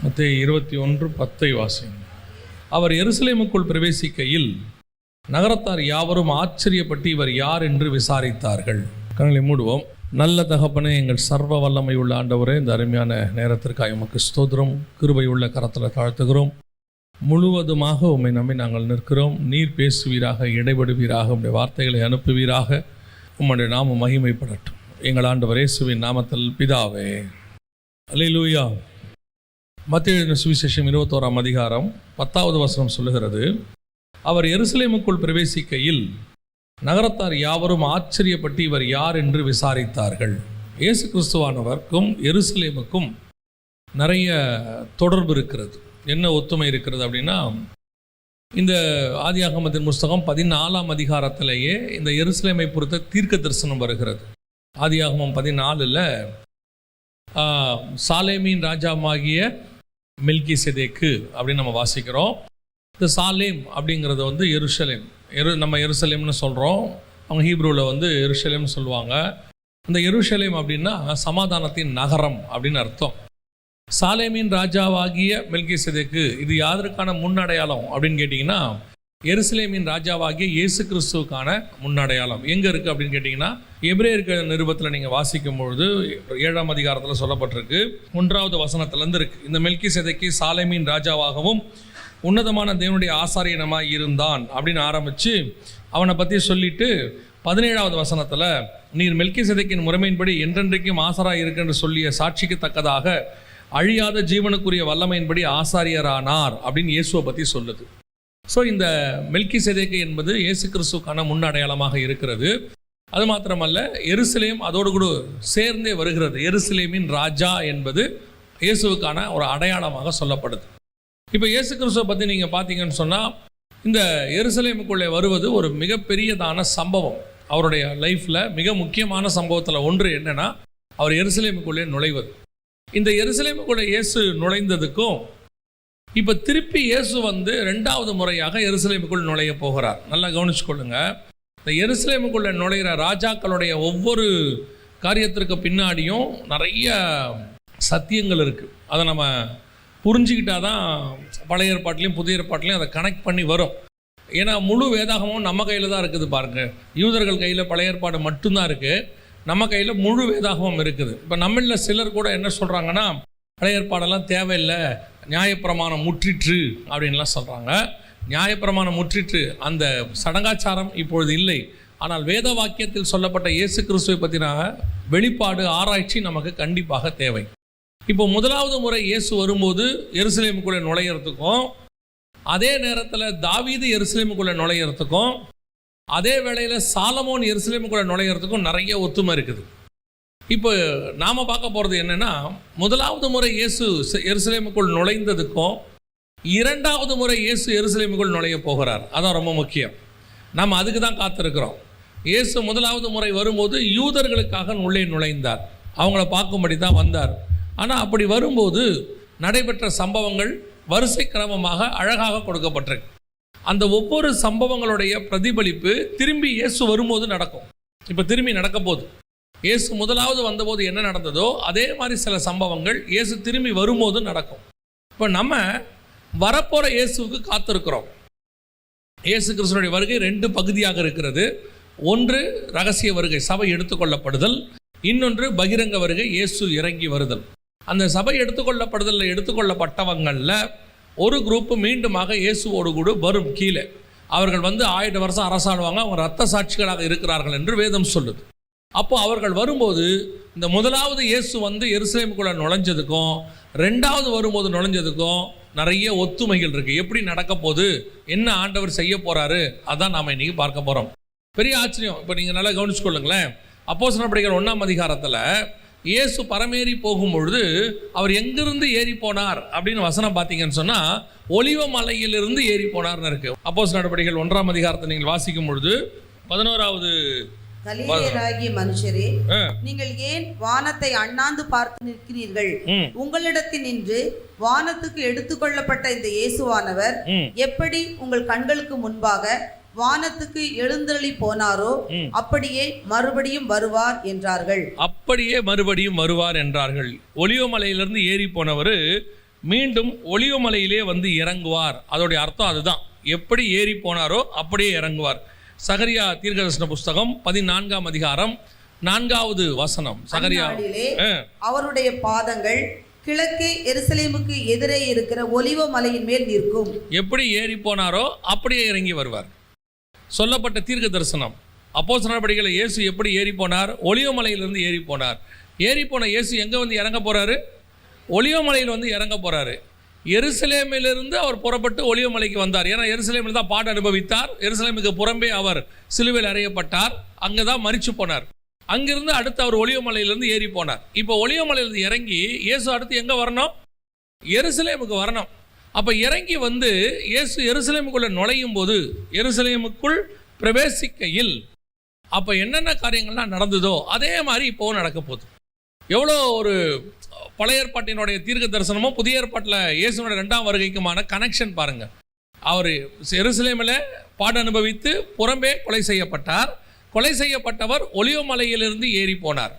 மத்தேயு 21:10 வாசிங்க. அவர் எருசலேமுக்குள் பிரவேசிக்கையில் நகரத்தார் யாவரும் ஆச்சரியப்பட்டு இவர் யார் என்று விசாரித்தார்கள். கண்களை மூடுவோம். நல்ல தகப்பனே, எங்கள் சர்வ வல்லமை உள்ள ஆண்டவரே, இந்த அருமையான நேரத்திற்காக உமக்கு ஸ்தோத்திரம். கிருபை உள்ள கரத்தில் தாழ்த்துகிறோம். முழுவதுமாக உம்மை நம்பி நாங்கள் நிற்கிறோம். நீர் பேசுவீராக, இடைபடுவீராக, உம்முடைய வார்த்தைகளை அனுப்புவீராக. உம்முடைய நாமம் மகிமைப்படட்டும். எங்கள் ஆண்டவர் இயேசுவின் நாமத்தில் பிதாவே, அல்லேலூயா. மத்தேயு சுவிசேஷம் 21ஆம் அதிகாரம் 10வது வசனம் சொல்லுகிறது, அவர் எருசலேமுக்குள் பிரவேசிக்கையில் நகரத்தார் யாவரும் ஆச்சரியப்பட்டு இவர் யார் என்று விசாரித்தார்கள். இயேசு கிறிஸ்துவானவருக்கும் எருசலேமுக்கும் நிறைய தொடர்பு இருக்கிறது. என்ன ஒத்துமை இருக்கிறது அப்படின்னா, இந்த ஆதியாகமத்தின் புஸ்தகம் 14ஆம் அதிகாரத்திலேயே இந்த எருசலேமை பொறுத்த தீர்க்க தரிசனம் வருகிறது. ஆதியாகமம் 14ல் சாலேமின் ராஜாவாகிய மெல்கிசேதேக்கு அப்படின்னு நம்ம வாசிக்கிறோம். இந்த சாலேம் அப்படிங்கிறது எருசலேம். நம்ம எருசலேம்னு சொல்கிறோம், அவங்க ஹீப்ரூவில் எருசலேம்னு சொல்லுவாங்க. இந்த எருசலேம் அப்படின்னா சமாதானத்தின் நகரம் அப்படின்னு அர்த்தம். சாலேமின் ராஜாவாகிய மெல்கிசேதேக்கு இது யாதற்கான முன்னடையாளம் அப்படின்னு கேட்டிங்கன்னா, எருசலேமின் ராஜாவாகிய இயேசு கிறிஸ்துவுக்கான முன்னடையாளம். எங்கே இருக்குது அப்படின்னு கேட்டிங்கன்னா, எபிரேயர் நிருபத்தில் நீங்கள் வாசிக்கும் பொழுது 7ஆம் அதிகாரத்தில் சொல்லப்பட்டிருக்கு. 1வது வசனத்திலேருந்து இருக்குது. இந்த மெல்கிசேதேக்கு சாலேமின் ராஜாவாகவும் உன்னதமான தேவனுடைய ஆசாரியனமாக இருந்தான் அப்படின்னு ஆரம்பித்து அவனை பற்றி சொல்லிட்டு 17வது வசனத்தில், நீர் மெல்கிசேதேக்கின் முறைமையின்படி என்றென்றைக்கும் ஆசாராக இருக்குன்னு சொல்லிய சாட்சிக்கு தக்கதாக அழியாத ஜீவனுக்குரிய வல்லமையின்படி ஆசாரியரானார் அப்படின்னு இயேசுவை பற்றி சொல்லுது. ஸோ இந்த மெல்கிசேதேக்கு என்பது இயேசு கிறிஸ்துக்கான முன்னடையாளமாக இருக்கிறது. அது மாத்திரமல்ல, எருசலேம் அதோடு கூட சேர்ந்தே வருகிறது. எருசலேமின் ராஜா என்பது இயேசுவுக்கான ஒரு அடையாளமாக சொல்லப்படுது. இப்போ இயேசு கிறிஸ்துவை பற்றி நீங்கள் பார்த்தீங்கன்னு சொன்னால், இந்த எருசலேமுக்குள்ளே வருவது ஒரு மிகப்பெரியதான சம்பவம். அவருடைய லைஃப்பில் மிக முக்கியமான சம்பவத்தில் ஒன்று என்னென்னா, அவர் எருசலேமுக்குள்ளே நுழைவது. இந்த எருசலேமுக்குள்ளே இயேசு நுழைந்ததுக்கும் இப்போ திருப்பி இயேசு 2வது முறையாக எருசலேமுக்குள் நுழைய போகிறார். நல்லா கவனிச்சுக்கொள்ளுங்க. இந்த எருசலேமுக்குள்ளே நுழைகிற ராஜாக்களுடைய ஒவ்வொரு காரியத்திற்கு பின்னாடியும் நிறைய சத்தியங்கள் இருக்குது. அதை நம்ம புரிஞ்சுக்கிட்டால் தான் பழைய ஏற்பாட்டிலையும் புதிய ஏற்பாட்டிலையும் அதை கனெக்ட் பண்ணி வரும். ஏன்னா முழு வேதாகமும் நம்ம கையில் தான் இருக்குது. பாருங்கள், யூதர்கள் கையில் பழைய ஏற்பாடு மட்டும்தான் இருக்குது, நம்ம கையில் முழு வேதாகமும் இருக்குது. இப்போ நம்மளில் சிலர் கூட என்ன சொல்கிறாங்கன்னா, பழைய ஏற்பாடெல்லாம் தேவையில்லை, நியாயப்பிரமாணம் முற்றிற்று அப்படின்லாம் சொல்கிறாங்க. நியாயப்பிரமாணம் முற்றிற்று, அந்த சடங்காச்சாரம் இப்பொழுது இல்லை. ஆனால் வேத வாக்கியத்தில் சொல்லப்பட்ட இயேசு கிறிஸ்துவை பற்றின வெளிப்பாடு, ஆராய்ச்சி நமக்கு கண்டிப்பாக தேவை. இப்போ 1வது முறை இயேசு வரும்போது எருசலேமுக்குள்ளே நுழையிறதுக்கும், அதே நேரத்தில் தாவீது எருசலேமுக்குள்ளே நுழையிறதுக்கும், அதே வேளையில் சாலமோன் எருசலேமுக்குள்ளே நுழையிறதுக்கும் நிறைய ஒத்துமை இருக்குது. இப்போ நாம் பார்க்க போகிறது என்னென்னா, 1வது முறை இயேசு எருசலேமுக்குள் நுழைந்ததுக்கும் 2வது முறை இயேசு எருசலேமுக்குள் நுழைய போகிறார். அதான் ரொம்ப முக்கியம். நாம் அதுக்கு தான் காத்திருக்கிறோம். இயேசு 1வது முறை வரும்போது யூதர்களுக்காக உள்ளே நுழைந்தார், அவங்கள பார்க்கும்படி தான் வந்தார். ஆனால் அப்படி வரும்போது நடைபெற்ற சம்பவங்கள் வரிசை கிரமமாக அழகாக கொடுக்கப்பட்டிருக்கு. அந்த ஒவ்வொரு சம்பவங்களுடைய பிரதிபலிப்பு திரும்பி இயேசு வரும்போது நடக்கும். இப்போ திரும்பி நடக்க போகுது. இயேசு 1வது வந்தபோது என்ன நடந்ததோ அதே மாதிரி சில சம்பவங்கள் இயேசு திரும்பி வரும்போது நடக்கும். இப்போ நம்ம வரப்போகிற இயேசுவுக்கு காத்திருக்கிறோம். இயேசு கிறிஸ்துவினுடைய வருகை 2 பகுதியாக இருக்கிறது. ஒன்று ரகசிய வருகை, சபை எடுத்துக்கொள்ளப்படுதல். இன்னொன்று பகிரங்க வருகை, இயேசு இறங்கி வருதல். அந்த சபை எடுத்துக்கொள்ளப்படுதலில் எடுத்துக்கொள்ளப்பட்டவங்களில் ஒரு குரூப்பு மீண்டுமாக இயேசுவோடு கூட வரும். கீழே அவர்கள் 1000 வருஷம் அரசாடுவாங்க, அவங்க இரத்த சாட்சிகளாக இருக்கிறார்கள் என்று வேதம் சொல்லுது. அப்போ அவர்கள் வரும்போது இந்த 1வது இயேசு எருசலேமுக்குள்ளே நுழைஞ்சதுக்கும் 2வது வரும்போது நுழைஞ்சதுக்கும் நிறைய ஒத்துமைகள் இருக்குது. எப்படி நடக்க போகுது, என்ன ஆண்டவர் செய்ய போகிறாரு, அதான் நாம் இன்றைக்கி பார்க்க போகிறோம். பெரிய ஆச்சரியம். இப்போ நீங்கள் நல்லா கவனிச்சுக்கொள்ளுங்களேன். அப்போஸ்தலர் நடபடிகள் 1ஆம் அதிகாரத்தில் இயேசு பரமேறி போகும்பொழுது அவர் எங்கிருந்து ஏறி போனார் அப்படின்னு வசனம் பார்த்தீங்கன்னு சொன்னால், ஒலிவ மலையிலிருந்து ஏறி போனார்னு இருக்குது. அப்போஸ்தலர் நடபடிகள் 1ஆம் அதிகாரத்தை நீங்கள் வாசிக்கும் பொழுது 11வது, கலிலேயராகிய மனுஷரே, நீங்கள் ஏன் வானத்தை அண்ணாந்து பார்த்து நிற்கிறீர்கள்? உங்களிடத்தில் நின்று வானத்துக்கு எடுத்துக்கொள்ளப்பட்ட இந்த இயேசுவானவர் எப்படி உங்கள் கண்களுக்கு முன்பாக வானத்துக்கு எழுந்தருளி போனாரோ அப்படியே மறுபடியும் வருவார் என்றார்கள். அப்படியே மறுபடியும் வருவார் என்றார்கள். ஒலிவ மலையிலிருந்து ஏறி போனவர் மீண்டும் ஒலிவமலையிலே வந்து இறங்குவார். அதோடைய அர்த்தம் அதுதான். எப்படி ஏறி போனாரோ அப்படியே இறங்குவார். சகரியா தீர்க்கதரிசன புஸ்தகம் 14ஆம் அதிகாரம் 4வது வசனம். சகரியா, அவருடைய பாதங்கள் கிழக்கே எருசலேமுக்கு எதிரே இருக்கிற ஒலிவ மலையின் மேல் நிற்கும். எப்படி ஏறி போனாரோ அப்படியே இறங்கி வருவார். சொல்லப்பட்ட தீர்க்க தரிசனம். அப்போஸ்தலர் நடவடிக்கையில் இயேசு எப்படி ஏறி போனார்? ஒலிவ மலையிலிருந்து ஏறி போனார். ஏறி போன இயேசு எங்கே வந்து இறங்க போறாரு? ஒலிவ மலையில் வந்து இறங்க போறாரு. எருசலேமிலிருந்து அவர் புறப்பட்டு ஒலிவ மலைக்கு வந்தார். ஏன்னா எருசலேமில் தான் பாடு அனுபவித்தார். எருசலேமுக்கு புறம்பே அவர் சிலுவையில் அறையப்பட்டார். அங்கே தான் மரிச்சு போனார். அங்கிருந்து அடுத்து அவர் ஒலிவ மலையிலிருந்து ஏறி போனார். இப்போ ஒலிவ மலையிலிருந்து இறங்கி இயேசு அடுத்து எங்கே வரணும்? எருசலேமுக்கு வரணும். அப்போ இறங்கி வந்து இயேசு எருசலேமுக்குள்ள நுழையும் போது, எருசலேமுக்குள் பிரவேசிக்கையில் அப்போ என்னென்ன காரியங்கள்லாம் நடந்ததோ அதே மாதிரி இப்போவும் நடக்க போகுது. எவ்வளோ ஒரு பழைய ஏற்பாட்டினுடைய தீர்க்க தரிசனமும் புதிய ஏற்பாட்டில் இயேசுனுடைய 2ஆம் வருகைக்குமான கனெக்ஷன் பாருங்க. அவர் எருசலேமில் பாடு அனுபவித்து புறம்பே கொலை செய்யப்பட்டார். கொலை செய்யப்பட்டவர் ஒலிவ மலையிலிருந்து ஏறி போனார்.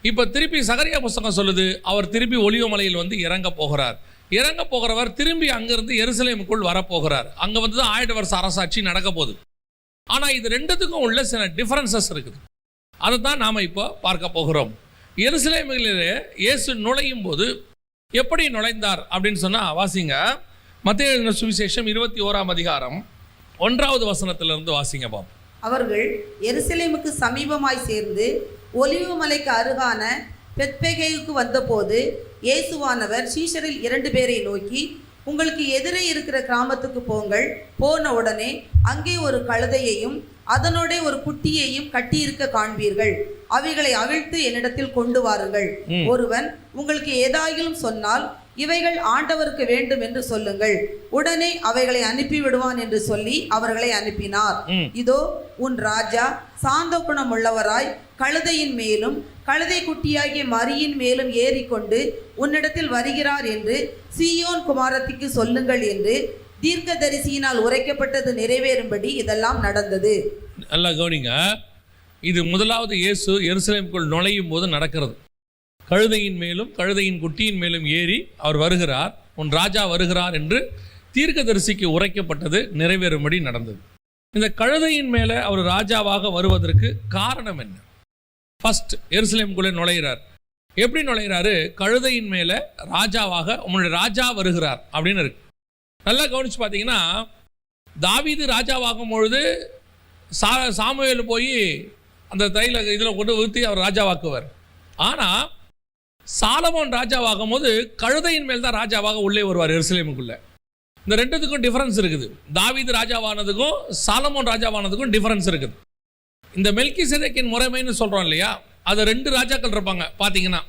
இப்போ திருப்பி சகரியா புஸ்தகம் சொல்லுது, அவர் திருப்பி ஒலிவ மலையில் வந்து இறங்க போகிறார். இறங்க போகிறவர் திரும்பி அங்கிருந்து எருசலேமுக்குள் வரப்போகிறார். அங்கே வந்து தான் 1000 வருஷ அரசாட்சி நடக்க போகுது. ஆனால் இது ரெண்டுத்துக்கும் உள்ள சில டிஃபரன்சஸ் இருக்குது. அதை தான் நாம் இப்போ பார்க்க போகிறோம். எருசலேமிலே இயேசு நுழையும் போது எப்படி நுழைந்தார் அப்படின்னு சொன்னால் வாசிங்க. மத்தேயு எழுதின சுவிசேஷம் 21ஆம் அதிகாரம் 1வது வசனத்திலிருந்து வாசிங்க பாப்போம். அவர்கள் எருசலேமுக்கு சமீபமாய் சேர்ந்து ஒலிவ மலைக்கு அருகான பெத்பகேயுக்கு வந்தபோது இயேசுவானவர் சீஷரில் 2 பேரை நோக்கி, உங்களுக்கு எதிரே இருக்கிற கிராமத்துக்கு போங்கள். போன உடனே அங்கே ஒரு கழுதையையும் அதனோட ஒரு குட்டியையும் கட்டியிருக்க காண்பீர்கள். அவைகளை அவிழ்த்து என்னிடத்தில் கொண்டு வாருங்கள். ஒருவன் உங்களுக்கு ஏதாயிலும் சொன்னால் இவைகள் ஆண்டவருக்கு வேண்டும் என்று சொல்லுங்கள். உடனே அவைகளை அனுப்பி விடுவான் என்று சொல்லி அவர்களை அனுப்பினார். இதோ உன் ராஜா சாந்த குணம் உள்ளவராய் கழுதையின் மேலும் கழுதை குட்டியாகிய மரியின் மேலும் ஏறிக்கொண்டு உன்னிடத்தில் வருகிறார் என்று சீயோன் குமாரத்திக்கு சொல்லுங்கள் என்று தீர்க்கதரிசியினால் உரைக்கப்பட்டது நிறைவேறும்படி இதெல்லாம் நடந்தது. நல்லா கவனிங்க. இது முதலாவது இயேசு எருசலேமுக்குள் நுழையும் போது நடக்கிறது. கழுதையின் மேலும் கழுதையின் குட்டியின் மேலும் ஏறி அவர் வருகிறார், உன் ராஜா வருகிறார் என்று தீர்க்கதரிசிக்கு உரைக்கப்பட்டது நிறைவேறும்படி நடந்தது. இந்த கழுதையின் மேலே அவர் ராஜாவாக வருவதற்கு காரணம் என்ன? ஃபர்ஸ்ட் எருசலேமுக்குள்ளே நுழைகிறார். எப்படி நுழைகிறாரு? கழுதையின் மேலே ராஜாவாக உங்களுடைய ராஜா வருகிறார் அப்படின்னு இருக்கு. நல்லா கவனிச்சு பார்த்தீங்கன்னா, தாவீது ராஜாவாகும் பொழுது சாமுவேல் போய் அந்த தைல இதில் கொண்டு ஊற்றி அவர் ராஜாவாக்குவார். ஆனால் சாலமோன் ராஜாவாகும் போது கழுதையின் மேல் தான் ராஜாவாக உள்ளே வருவார் எருசலேமுக்குள்ள. இந்த ரெண்டுத்துக்கும் டிஃபரன்ஸ் இருக்குது. தாவீது ராஜாவானதுக்கும் சாலமோன் ராஜாவானதுக்கும் டிஃபரன்ஸ் இருக்குது. இந்த மெல்கிசேதேக்கின் முறைமைன்னு சொல்கிறோம் இல்லையா, அது 2 ராஜாக்கள் இருப்பாங்க. பார்த்தீங்கன்னா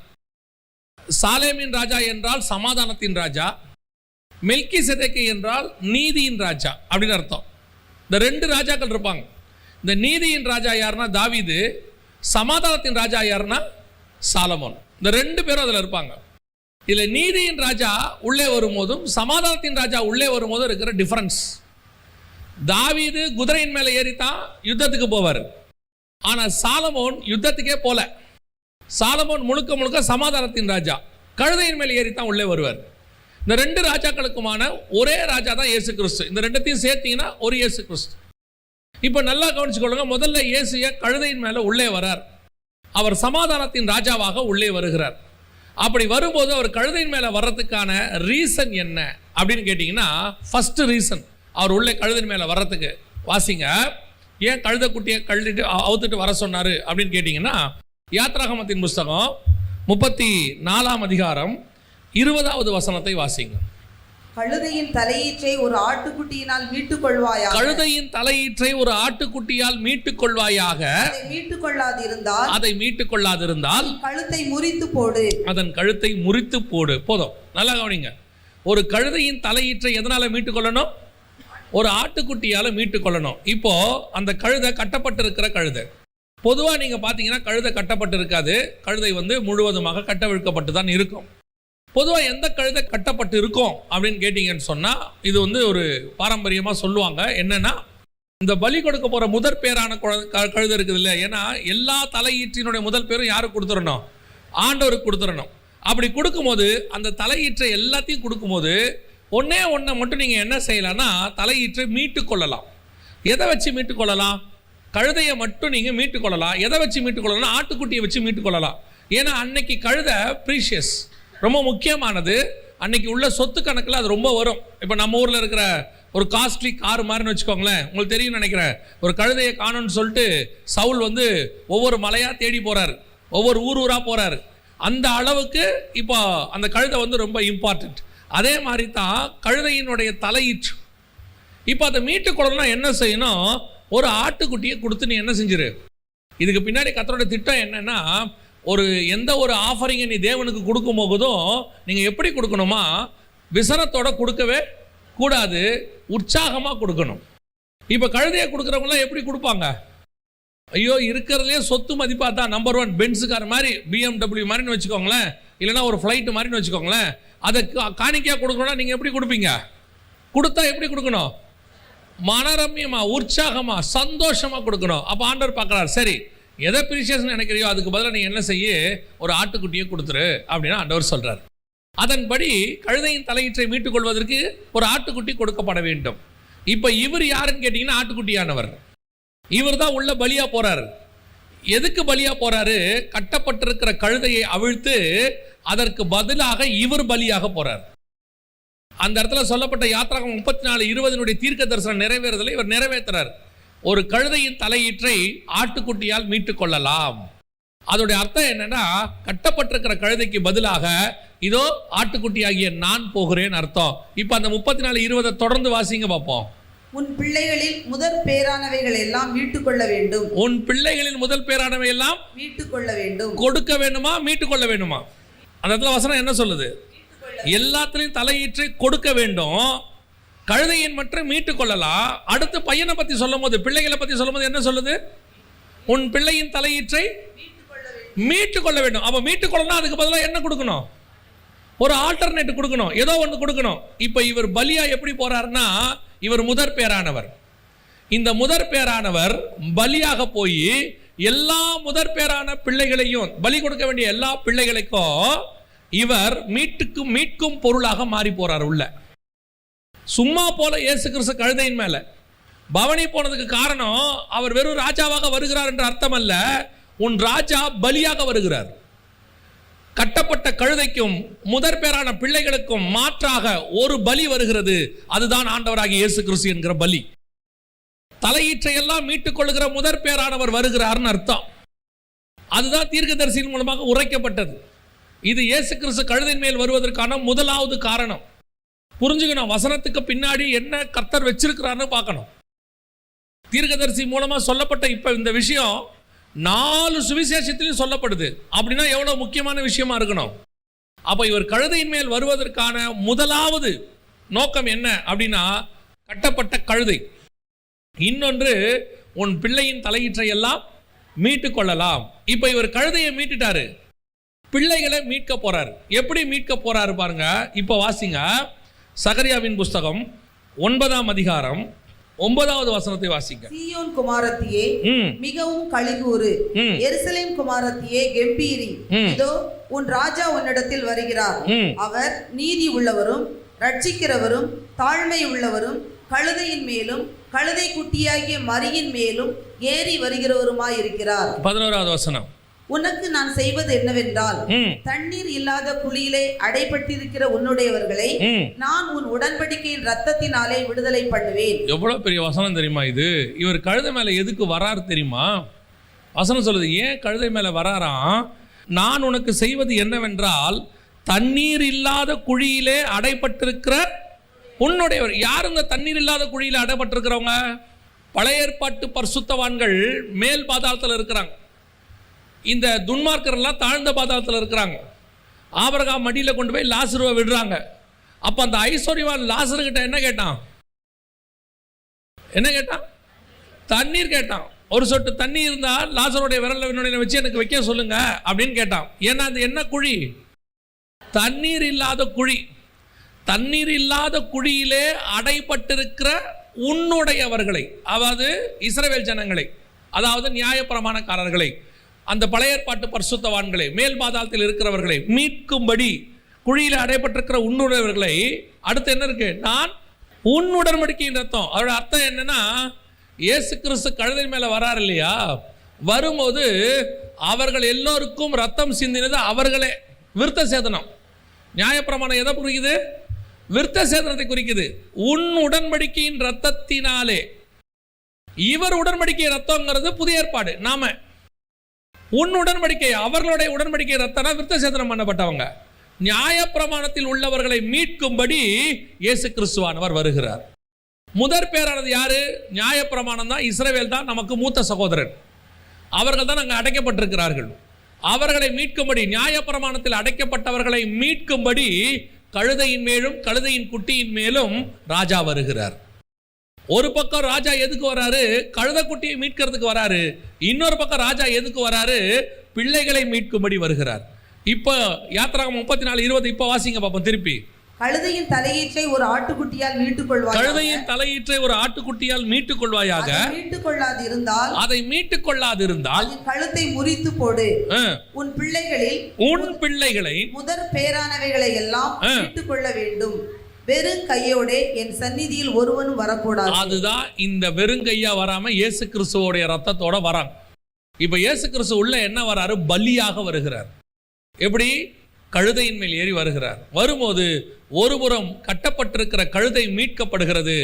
சாலேமின் ராஜா என்றால் சமாதானத்தின் ராஜா, மெல்கிசேதேக்கு என்றால் நீதியின் ராஜா அப்படின்னு அர்த்தம். இந்த 2 ராஜாக்கள் இருப்பாங்க. இந்த நீதியின் ராஜா யாருன்னா தாவீது, சமாதானத்தின் ராஜா யாருன்னா சாலமோன். இந்த 2 பேரும் அதில் இருப்பாங்க. இதில் நீதியின் ராஜா உள்ளே வரும்போதும் சமாதானத்தின் ராஜா உள்ளே வரும்போதும் இருக்கிற டிஃபரன்ஸ். தாவீது குதிரையின் மேலே ஏறித்தான் யுத்தத்துக்கு போவார். ஆனால் சாலமோன் யுத்தத்துக்கே போல. சாலமோன் முழுக்க முழுக்க சமாதானத்தின் ராஜா, கழுதையின் மேலே ஏறித்தான் உள்ளே வருவார். இந்த 2 ராஜாக்களுக்குமான ஒரே ராஜா தான் இயேசு கிறிஸ்து. இந்த 2த்தையும் சேர்த்தீங்கன்னா ஒரு இயேசு கிறிஸ்து. இப்போ நல்லா கவனிச்சுக்கொள்ளுங்க. முதல்ல இயேசு கழுதையின் மேலே உள்ளே வரார். அவர் சமாதானத்தின் ராஜாவாக உள்ளே வருகிறார். அப்படி வரும்போது அவர் கழுதையின் மேலே வர்றதுக்கான ரீசன் என்ன அப்படின்னு கேட்டிங்கன்னா, ஃபர்ஸ்ட் ரீசன் அவர் உள்ளே கழுதையின் மேலே வர்றதுக்கு வாசிங்க. ஏன் கழுதை குட்டியை கழுதிட்டு அவுத்துட்டு வர சொன்னார் அப்படின்னு கேட்டிங்கன்னா, யாத்ராகமத்தின் புஸ்தகம் 34ஆம் அதிகாரம் 20வது வசனத்தை வாசிங்க. கழுதையின் தலையீற்றை ஒரு ஆட்டுக்குட்டியினால் மீட்டுக் கொள்வாயாக. கழுதையின் தலையீற்றை ஒரு ஆட்டுக்குட்டியால் மீட்டுக் கொள்வாயாக. அதை மீட்டுக் கொள்ளாதிருந்தால் கழுத்தை முறித்து போடு. அதன் கழுத்தை முறித்து போடு. போதும். நல்லா கவனிங்க. ஒரு கழுதையின் தலையீற்றை எதனால மீட்டுக் கொள்ளணும்? ஒரு ஆட்டுக்குட்டியால மீட்டுக் கொள்ளணும். இப்போ அந்த கழுதை கட்டப்பட்டிருக்கிற கழுதை. பொதுவாக நீங்கள் பார்த்தீங்கன்னா கழுதை கட்டப்பட்டு இருக்காது. கழுதை முழுவதுமாக கட்டவிழ்க்கப்பட்டு தான் இருக்கும். பொதுவாக எந்த கழுதை கட்டப்பட்டு இருக்கும் அப்படின்னு கேட்டிங்கன்னு சொன்னால், இது ஒரு பாரம்பரியமாக சொல்லுவாங்க. என்னென்னா, இந்த பலி கொடுக்க போகிற முதற் பேரான கழுதை இருக்குது இல்லை. ஏன்னா எல்லா தலையீற்றினுடைய முதல் பேரும் யாருக்கு கொடுத்துடணும்? ஆண்டவருக்கு கொடுத்துடணும். அப்படி கொடுக்கும்போது அந்த தலையீற்றை எல்லாத்தையும் கொடுக்கும்போது ஒன்றே மட்டும் நீங்கள் என்ன செய்யலாம்னா தலையீற்றை மீட்டு கொள்ளலாம். எதை வச்சு மீட்டு கொள்ளலாம்? கழுதையை மட்டும் நீங்கள் மீட்டு கொள்ளலாம். எதை வச்சு மீட்டு கொள்ளலாம்? ஆட்டுக்குட்டியை வச்சு மீட்டு கொள்ளலாம். ஏன்னா அன்னைக்கு கழுதை ப்ரீஷியஸ், ரொம்ப முக்கியமானது. அன்னைக்கு உள்ள சொத்து கணக்கில் அது ரொம்ப வரும். இப்போ நம்ம ஊரில் இருக்கிற ஒரு காஸ்ட்லி கார் மாதிரின்னு வச்சுக்கோங்களேன். உங்களுக்கு தெரியும்னு நினைக்கிறேன். ஒரு கழுதையை காணும்னு சொல்லிட்டு சவுல் வந்து ஒவ்வொரு மலையாக தேடி போகிறாரு, ஒவ்வொரு ஊராக போகிறாரு. அந்த அளவுக்கு இப்போ அந்த கழுதை வந்து ரொம்ப இம்பார்ட்டண்ட். அதே மாதிரி தான் கழுதையினுடைய தலையீற்று. இப்போ அதை மீட்டு கொள்ளணும்னா என்ன செய்யணும்? ஒரு ஆட்டுக்குட்டியை கொடுத்து நீ என்ன செஞ்சிரு. இதுக்கு பின்னாடி கர்த்தருடைய திட்டம் என்னன்னா, எந்த ஒரு ஆஃபரிங்கை நீ தேவனுக்கு கொடுக்கும் போதும் நீங்கள் எப்படி கொடுக்கணுமா? விசனத்தோட கொடுக்கவே கூடாது, உற்சாகமாக கொடுக்கணும். இப்போ கழுதையை கொடுக்குறவங்களாம் எப்படி கொடுப்பாங்க? ஐயோ இருக்கிறதுலே சொத்து மதிப்பாக தான் நம்பர் 1 பென்ஸுக்கார மாதிரி, BMW மாதிரின்னு வச்சுக்கோங்களேன், இல்லைனா ஒரு ஃப்ளைட்டு மாதிரின்னு வச்சுக்கோங்களேன். அதை காணிக்கையாக கொடுக்கணும்னா நீங்கள் எப்படி கொடுப்பீங்க? கொடுத்தா எப்படி கொடுக்கணும்? மனரம்யமாக, உற்சாகமாக, சந்தோஷமாக கொடுக்கணும். அப்போ ஆண்டவர் பார்க்குறாரு, சரி எதை ப்ரீஷியஸ்னு நினைக்கிறியோ அதுக்கு பதிலாக நீங்கள் என்ன செய்ய, ஒரு ஆட்டுக்குட்டியை கொடுத்துரு அப்படின்னு ஆண்டவர் சொல்கிறார். அதன்படி கழுதையின் தலையீற்றை மீட்டுக் கொள்வதற்கு ஒரு ஆட்டுக்குட்டி கொடுக்கப்பட வேண்டும். இப்போ இவர் யாருன்னு கேட்டிங்கன்னா ஆட்டுக்குட்டியானவர். இவர் தான் உள்ள பலியா போறாரு. எதுக்கு பலியா போறாரு? கட்டப்பட்டிருக்கிற கழுதையை அவிழ்த்து அதற்கு பதிலாக இவர் பலியாக போறார். அந்த இடத்துல சொல்லப்பட்ட யாத்ராகமம் 34:20 தீர்க்க தரிசனம் நிறைவேறுதலை இவர் நிறைவேற்றுறார். ஒரு கழுதையின் தலையீற்றை ஆட்டுக்குட்டியால் மீட்டுக் கொள்ளலாம். அதோடைய அர்த்தம் என்னன்னா, கட்டப்பட்டிருக்கிற கழுதைக்கு பதிலாக இதோ ஆட்டுக்குட்டியாகிய நான் போகிறேன் அர்த்தம். இப்போ அந்த 34:20 தொடர்ந்து வாசிங்க பார்ப்போம். உன் பிள்ளைகளில் முதல் பேரானவைகள் எல்லாம் மீட்டுக் கொள்ள வேண்டும். உன் பிள்ளைகளின் முதல் பேரானவை எல்லாம் மீட்டுக் கொள்ள வேண்டும். கொடுக்க வேண்டுமா, மீட்டுக் கொள்ள வேண்டுமா? அந்த இடத்துல வசனம் என்ன சொல்லுது? எல்லாத்திலையும் தலையீற்றை கொடுக்க வேண்டும். கழுதையின் மட்டும் மீட்டுக் கொள்ளலாம். அடுத்து பையனை பத்தி சொல்லும் போது, பிள்ளைகளை பத்தி சொல்லும் போது என்ன சொல்லுது? உன் பிள்ளையின் தலையீற்றை மீட்டுக் கொள்ள வேண்டும். அப்ப மீட்டுக் கொள்ளணும், அதுக்கு பதிலாக என்ன கொடுக்கணும்? ஒரு ஆல்டர்னேட் கொடுக்கணும், ஏதோ ஒன்று கொடுக்கணும். இப்போ இவர் பலியா எப்படி போறாருன்னா, இவர் முதற் பேரானவர். இந்த முதற் பேரானவர் பலியாக போய் எல்லா முதற் பேரான பிள்ளைகளையும், பலி கொடுக்க வேண்டிய எல்லா பிள்ளைகளுக்கும் இவர் மீட்கும் பொருளாக மாறி போறார் உள்ள. சும்மா போல இயேசு கிறிஸ்து கழுதையின் மேல பவனி போனதுக்கு காரணம், அவர் வெறும் ராஜாவாக வருகிறார் என்ற அர்த்தம் அல்ல. உன் ராஜா பலியாக வருகிறார். கட்டப்பட்ட கழுதைக்கும் முதற் பேரான பிள்ளைகளுக்கும் மாற்றாக ஒரு பலி வருகிறது. அதுதான் ஆண்டவராகிய இயேசு கிறிஸ்து என்கிற பலி. தலையீற்றை எல்லாம் மீட்டுக் கொள்கிற முதற் பேரானவர் வருகிறார்னு அர்த்தம். அதுதான் தீர்க்கதரிசியின் மூலமாக உரைக்கப்பட்டது. இது இயேசு கிறிஸ்து கழுதையின் மேல் வருவதற்கான முதலாவது காரணம். புரிஞ்சுக்கணும், வசனத்துக்கு பின்னாடி என்ன கர்த்தர் வச்சிருக்கிறார்னு பார்க்கணும். தீர்க்கதரிசி மூலமா சொல்லப்பட்ட இப்ப இந்த விஷயம் 4 சுவிசேஷத்திலும் சொல்லப்படுது. அப்படின்னா எவ்வளவு முக்கியமான விஷயமா இருக்கணும். அப்ப இவர் கழுதையின் மேல் வருவதற்கான முதலாவது நோக்கம் என்ன அப்படின்னா, கட்டப்பட்ட கழுதை. இன்னொன்று, உன் பிள்ளையின் தலையீற்றை எல்லாம் மீட்டுக் கொள்ளலாம். இப்ப இவர் கழுதையை மீட்டுட்டாரு, பிள்ளைகளை மீட்க போறாரு. எப்படி மீட்க போறாரு பாருங்க. இப்ப வாசிங்க, சகரியாவின் புஸ்தகம் 9ஆம் அதிகாரம் 9வது வசனத்தை வாசிங்க. சீயோன் குமாரத்தியே மிகவும் களிகூறு, எருசலேம் குமாரத்தியே கெம்பீரி, இதோ உன் ராஜா உன்னிடத்தில் வருகிறார். அவர் நீதி உள்ளவரும் ரட்சிக்கிறவரும் தாழ்மை உள்ளவரும் கழுதையின் மேலும் கழுதை குட்டியாகிய மரியின் மேலும் ஏறி வருகிறவருமாயிருக்கிறார். 11வது வசனம். உனக்கு நான் செய்வது என்னவென்றால், தண்ணீர் இல்லாத குழியிலே அடைபட்டிருக்கிற உன்னுடையவர்களை நான் உன் உடன்படிக்கையின் ரத்தத்தினாலே விடுதலை பண்ணுவேன். எவ்வளவு பெரிய வசனம் தெரியுமா இது? இவர் கழுதை மேல எதுக்கு வராரு தெரியுமா? வசனம் சொல்லுது, ஏன் கழுதை மேல வராராம்? நான் உனக்கு செய்வது என்னவென்றால், தண்ணீர் இல்லாத குழியிலே அடைபட்டிருக்கிற உன்னுடையவர். யார் இந்த தண்ணீர் இல்லாத குழியில அடைபட்டிருக்கிறவங்க? பழைய ஏற்பாட்டு பரிசுத்தவான்கள் மேல் பாதாளத்தில் இருக்கிறாங்க. இந்த துன்மார்க்கரெல்லாம் தாழ்ந்த பாதாளத்தில் இருக்கிறாங்க. ஆபிரகாம் மடியில் கொண்டு போய் லாசருவை விடுறாங்க. அப்போ அந்த ஐஸ்வர்யவான் லாசரு கிட்ட என்ன கேட்டான்? தண்ணீர் கேட்டான். ஒரு சொட்டு தண்ணி இருந்தால் லாசருடைய விரலை வச்சு எனக்கு வைக்க சொல்லுங்க அப்படின்னு கேட்டான். ஏன்னா அது என்ன குழி? தண்ணீர் இல்லாத குழி. தண்ணீர் இல்லாத குழியிலே அடைபட்டிருக்கிற உன்னுடையவர்களை, அதாவது இஸ்ரவேல் ஜனங்களை, அதாவது நியாயப்பிரமாணக்காரர்களை, அந்த பழைய ஏற்பாட்டு பரிசுத்தவான்களை, மேல் பாதாளத்தில் இருக்கிறவர்களை மீட்கும்படி குழியில் அடைபட்டிருக்கிற உன்னுடையவர்களை, அடுத்து என்ன இருக்கு, நான் உன் உடன்படிக்கையின் ரத்தம். அதோட அர்த்தம் என்னன்னா, இயேசு கிறிஸ்து கழுதை மேல வராரு இல்லையா, வரும்போது அவர்கள் எல்லோருக்கும் ரத்தம் சிந்தினது அவர்களே. விருத்த சேதனம், நியாயப்பிரமாணம் எதை குறிக்குது? விருத்த சேதனத்தை குறிக்குது. உன் உடன்படிக்கையின் ரத்தத்தினாலே. இவர் உடன்படிக்கை ரத்தம்ங்கிறது புதிய ஏற்பாடு. நாம உன் உடன்படிக்கை, அவர்களுடைய உடன்படிக்கை ரத்தம்னா விருத்த சேதனம் பண்ணப்பட்டவங்க. நியாயப்பிரமாணத்தில் உள்ளவர்களை மீட்கும்படி இயேசு கிறிஸ்துவானவர் வருகிறார். முதற் பேரானது யாரு? நியாயப்பிரமாணம் தான். இஸ்ரவேல் தான் நமக்கு மூத்த சகோதரன். அவர்கள் தான் அங்கே அடைக்கப்பட்டிருக்கிறார்கள். அவர்களை மீட்கும்படி, நியாயப்பிரமாணத்தில் அடைக்கப்பட்டவர்களை மீட்கும்படி கழுதையின் மேலும் கழுதையின் குட்டியின் மேலும் ராஜா வருகிறார். ஒரு பக்கம் ராஜா எதுக்கு வராரு? கழுதை குட்டியை மீட்கிறதுக்கு வராரு. இன்னொரு பக்கம் ராஜா எதுக்கு வராரு? பிள்ளைகளை மீட்கும்படி வருகிறார். இப்போ யாத்திராகமம் 34:20 இப்போ வாசிங்க பாப்போம் திருப்பி. கழுதையின் தலையீற்றை ஒரு ஆட்டுக்குட்டியால் மீட்டுக் கொள்வாயாக. கழுதையின் தலையீற்றை ஒரு ஆட்டுக்குட்டியால் மீட்டுக் கொள்வாயாக. அதை மீட்டுக் கொள்ளாதிருந்தால் கழுத்தை முறித்து போடு. உன் பிள்ளைகளை முதற் பேரானவைகளை எல்லாம் மீட்டுக் கொள்ள வேண்டும். வெறும் கையோட என் சந்நிதியில் ஒருவனும் வரக்கூடாது. அதுதான் இந்த வெறுங்கையா வராம இயேசு கிறிஸ்துவோடைய ரத்தத்தோட வராங்க. இப்ப இயேசு கிறிஸ்து உள்ள என்ன வராரு? பலியாக வருகிறார். எப்படி? கழுதையின் மேல் ஏறி வருகிறார். வரும்போது ஒருபுறம் கட்டப்பட்டிருக்கிற கழுதை மீட்கப்படுகிறது.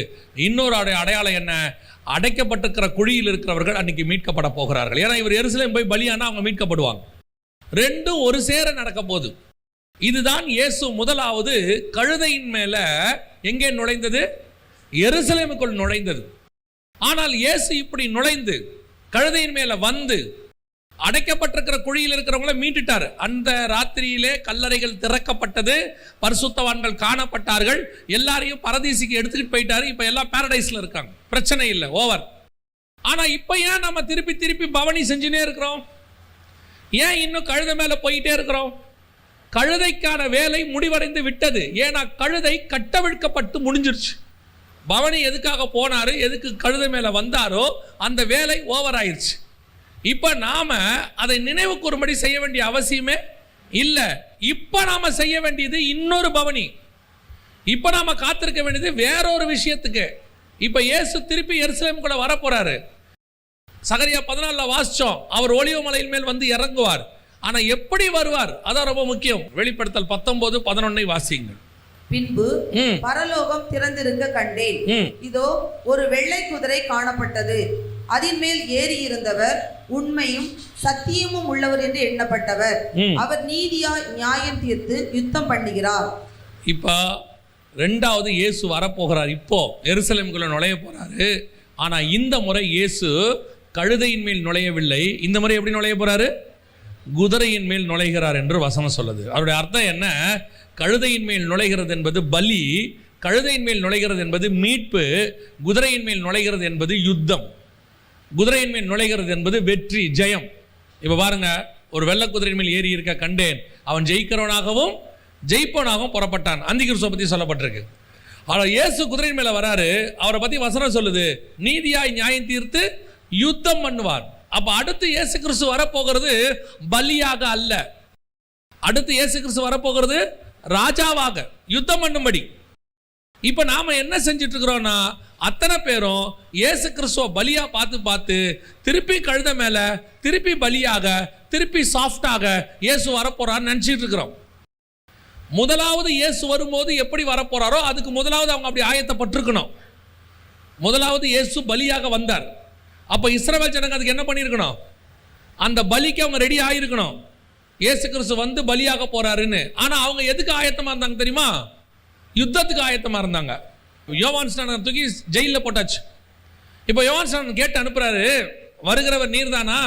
இன்னொரு அடையாளம் என்ன? அடைக்கப்பட்டிருக்கிற குழியில் இருக்கிறவர்கள் அன்னைக்கு மீட்கப்பட போகிறார்கள். ஏன்னா இவர் எருசலேம் போய் பலியானா அவங்க மீட்கப்படுவாங்க. ரெண்டும் ஒரு சேர நடக்க போகுது. இதுதான் இயேசு முதலாவது கழுதையின் மேல எங்கே நுழைந்தது? எருசலேமுக்குள் நுழைந்தது. ஆனால் இயேசு இப்படி நுழைந்து கழுதையின் மேல வந்து அடைக்கப்பட்டிருக்கிற குழியில் இருக்கிறவங்கள மீட்டுட்டார். அந்த ராத்திரியிலே கல்லறைகள் திறக்கப்பட்டது, பரிசுத்தவான்கள் காணப்பட்டார்கள், எல்லாரையும் பரதீசிக்கு எடுத்துக்கிட்டு போயிட்டாரு. இப்ப எல்லாம் பாரடைஸ்ல இருக்காங்க, பிரச்சனை இல்லை, ஓவர். ஆனா இப்ப ஏன் நம்ம திருப்பி திருப்பி பவனி செஞ்சுனே இருக்கிறோம்? ஏன் இன்னும் கழுதை மேல போயிட்டே இருக்கிறோம்? கழுதைக்கான வேலை முடிவடைந்து விட்டது. ஏன்னா கழுதை கட்டவிழ்க்கப்பட்டு முடிஞ்சிருச்சு. பவனி எதுக்காக போனாரு, எதுக்கு கழுதை மேல வந்தாரோ அந்த வேலை ஓவர் ஆயிடுச்சு. இப்ப நாம அதை நினைவு கூறும்படி செய்ய வேண்டிய அவசியமே இல்லை. இப்ப நாம செய்ய வேண்டியது இன்னொரு பவனி. இப்ப நாம காத்திருக்க வேண்டியது வேறொரு விஷயத்துக்கு. இப்ப இயேசு திருப்பி எருசலேம் கூட வர போறாரு. சகரியா 14 வாசிச்சோம், அவர் ஒலிவ மலையின் மேல் வந்து இறங்குவார். ஆனா எப்படி வருவார்? அதான் ரொம்ப முக்கியம். வெளிப்படுத்தல் 19:11 வாசியுங்கள். பின்பு பரலோகம் திறந்திருக்க கண்டேன், இதோ ஒரு வெள்ளை குதிரை காணப்பட்டது. அதன் மேல் ஏறி இருந்தவர் உண்மையும் சத்தியமும் உள்ளவர் என்று எண்ணப்பட்டவர். அவர் நீதியாய் நியாயம் தீர்த்து யுத்தம் பண்ணுகிறார். இப்ப ரெண்டாவது இயேசு வரப்போகிறார். இப்போ எருசலேமுக்குள்ள நுழைய போறாரு. ஆனா இந்த முறை இயேசு கழுதையின் மேல் நுழையவில்லை. இந்த முறை எப்படி நுழைய போறாரு? குதிரையின் மேல் நுழைகிறார் என்று வசனம் சொல்லுது. அவருடைய அர்த்தம் என்ன? கழுதையின் மேல் நுழைகிறது என்பது பலி, கழுதையின் மேல் நுழைகிறது என்பது மீட்பு, குதிரையின் மேல் நுழைகிறது என்பது யுத்தம். குதிரையின் மேல் நுழைகிறது என்பது வெற்றி, ஜெயம். இப்ப பாருங்க, ஒரு வெள்ளை குதிரையின் மேல் ஏறி இருக்க கண்டேன், அவன் ஜெயிக்கிறவனாகவும் ஜெயிப்பவனாகவும் புறப்பட்டான். அந்திகிறிஸ்துவை பத்தி சொல்லப்பட்டிருக்கு. ஆனால் இயேசு குதிரையின் மேல வராரு. அவரை பத்தி வசனம் சொல்லுது, நீதியாய் நியாயம் தீர்த்து யுத்தம் பண்ணுவார். அப்ப அடுத்து இயேசு கிறிஸ்து வரப்போகிறது பலியாக அல்ல. அடுத்து இயேசு கிறிஸ்து வரப்போகிறது ராஜாவாக, யுத்தம் பண்ணும்படி. இப்ப நாம என்ன செஞ்சுட்டு இருக்கிறோம்னா, அத்தனை பேரும் இயேசு கிறிஸ்துவ பலியா பார்த்து பார்த்து திருப்பி கழுத மேல, திருப்பி பலியாக, திருப்பி சாஃப்டாக இயேசு வரப்போறான்னு நினைச்சிட்டு இருக்கிறோம். முதலாவது இயேசு வரும்போது எப்படி வரப்போறாரோ அதுக்கு முதலாவது அவங்க அப்படி ஆயத்தப்பட்டிருக்கணும். முதலாவது இயேசு பலியாக வந்தார். அப்ப இஸ்ரவேல் ஜனங்க அதுக்கு என்ன பண்ணியிருக்கணும்? அந்த பலிக்கு அவங்க ரெடி ஆயிருக்கணும். இயேசு கிறிஸ்து வந்து பலியாக போறாருன்னு. ஆனா அவங்க எதுக்கு ஆயத்தமா இருந்தாங்க தெரியுமா? யுத்தத்துக்கு ஆயத்தமா இருந்தாங்க. யோவான் ஸ்நானன் தூக்கி ஜெயிலில் போட்டாச்சு. இப்போ யோவான் ஸ்நானன் கேட்டு அனுப்புறாரு, வருகிறவர் நீர் தானா,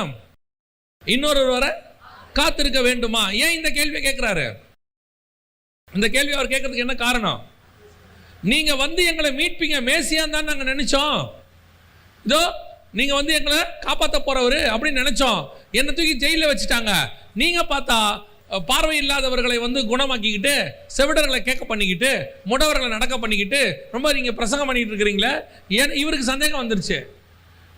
இன்னொருவர் வர காத்திருக்க வேண்டுமா? ஏன் இந்த கேள்வியை கேட்கிறாரு? இந்த கேள்வி அவர் கேட்கறதுக்கு என்ன காரணம்? நீங்க வந்து எங்களை மீட்பீங்க, மேசியான் தான் நாங்க நினைச்சோம். இதோ நீங்க வந்து எங்களை காப்பாற்ற போறவரு அப்படின்னு நினைச்சோம். என்னை தூக்கி ஜெயிலில் வச்சுட்டாங்க. நீங்க பார்த்தா பார்வை இல்லாதவர்களை வந்து குணமாக்கிக்கிட்டு, செவிடர்களை கேட்க பண்ணிக்கிட்டு, முடவர்களை நடக்க பண்ணிக்கிட்டு, ரொம்ப நீங்க பிரசங்கம் பண்ணிட்டு இருக்கிறீங்களே. ஏன் இவருக்கு சந்தேகம் வந்துருச்சு.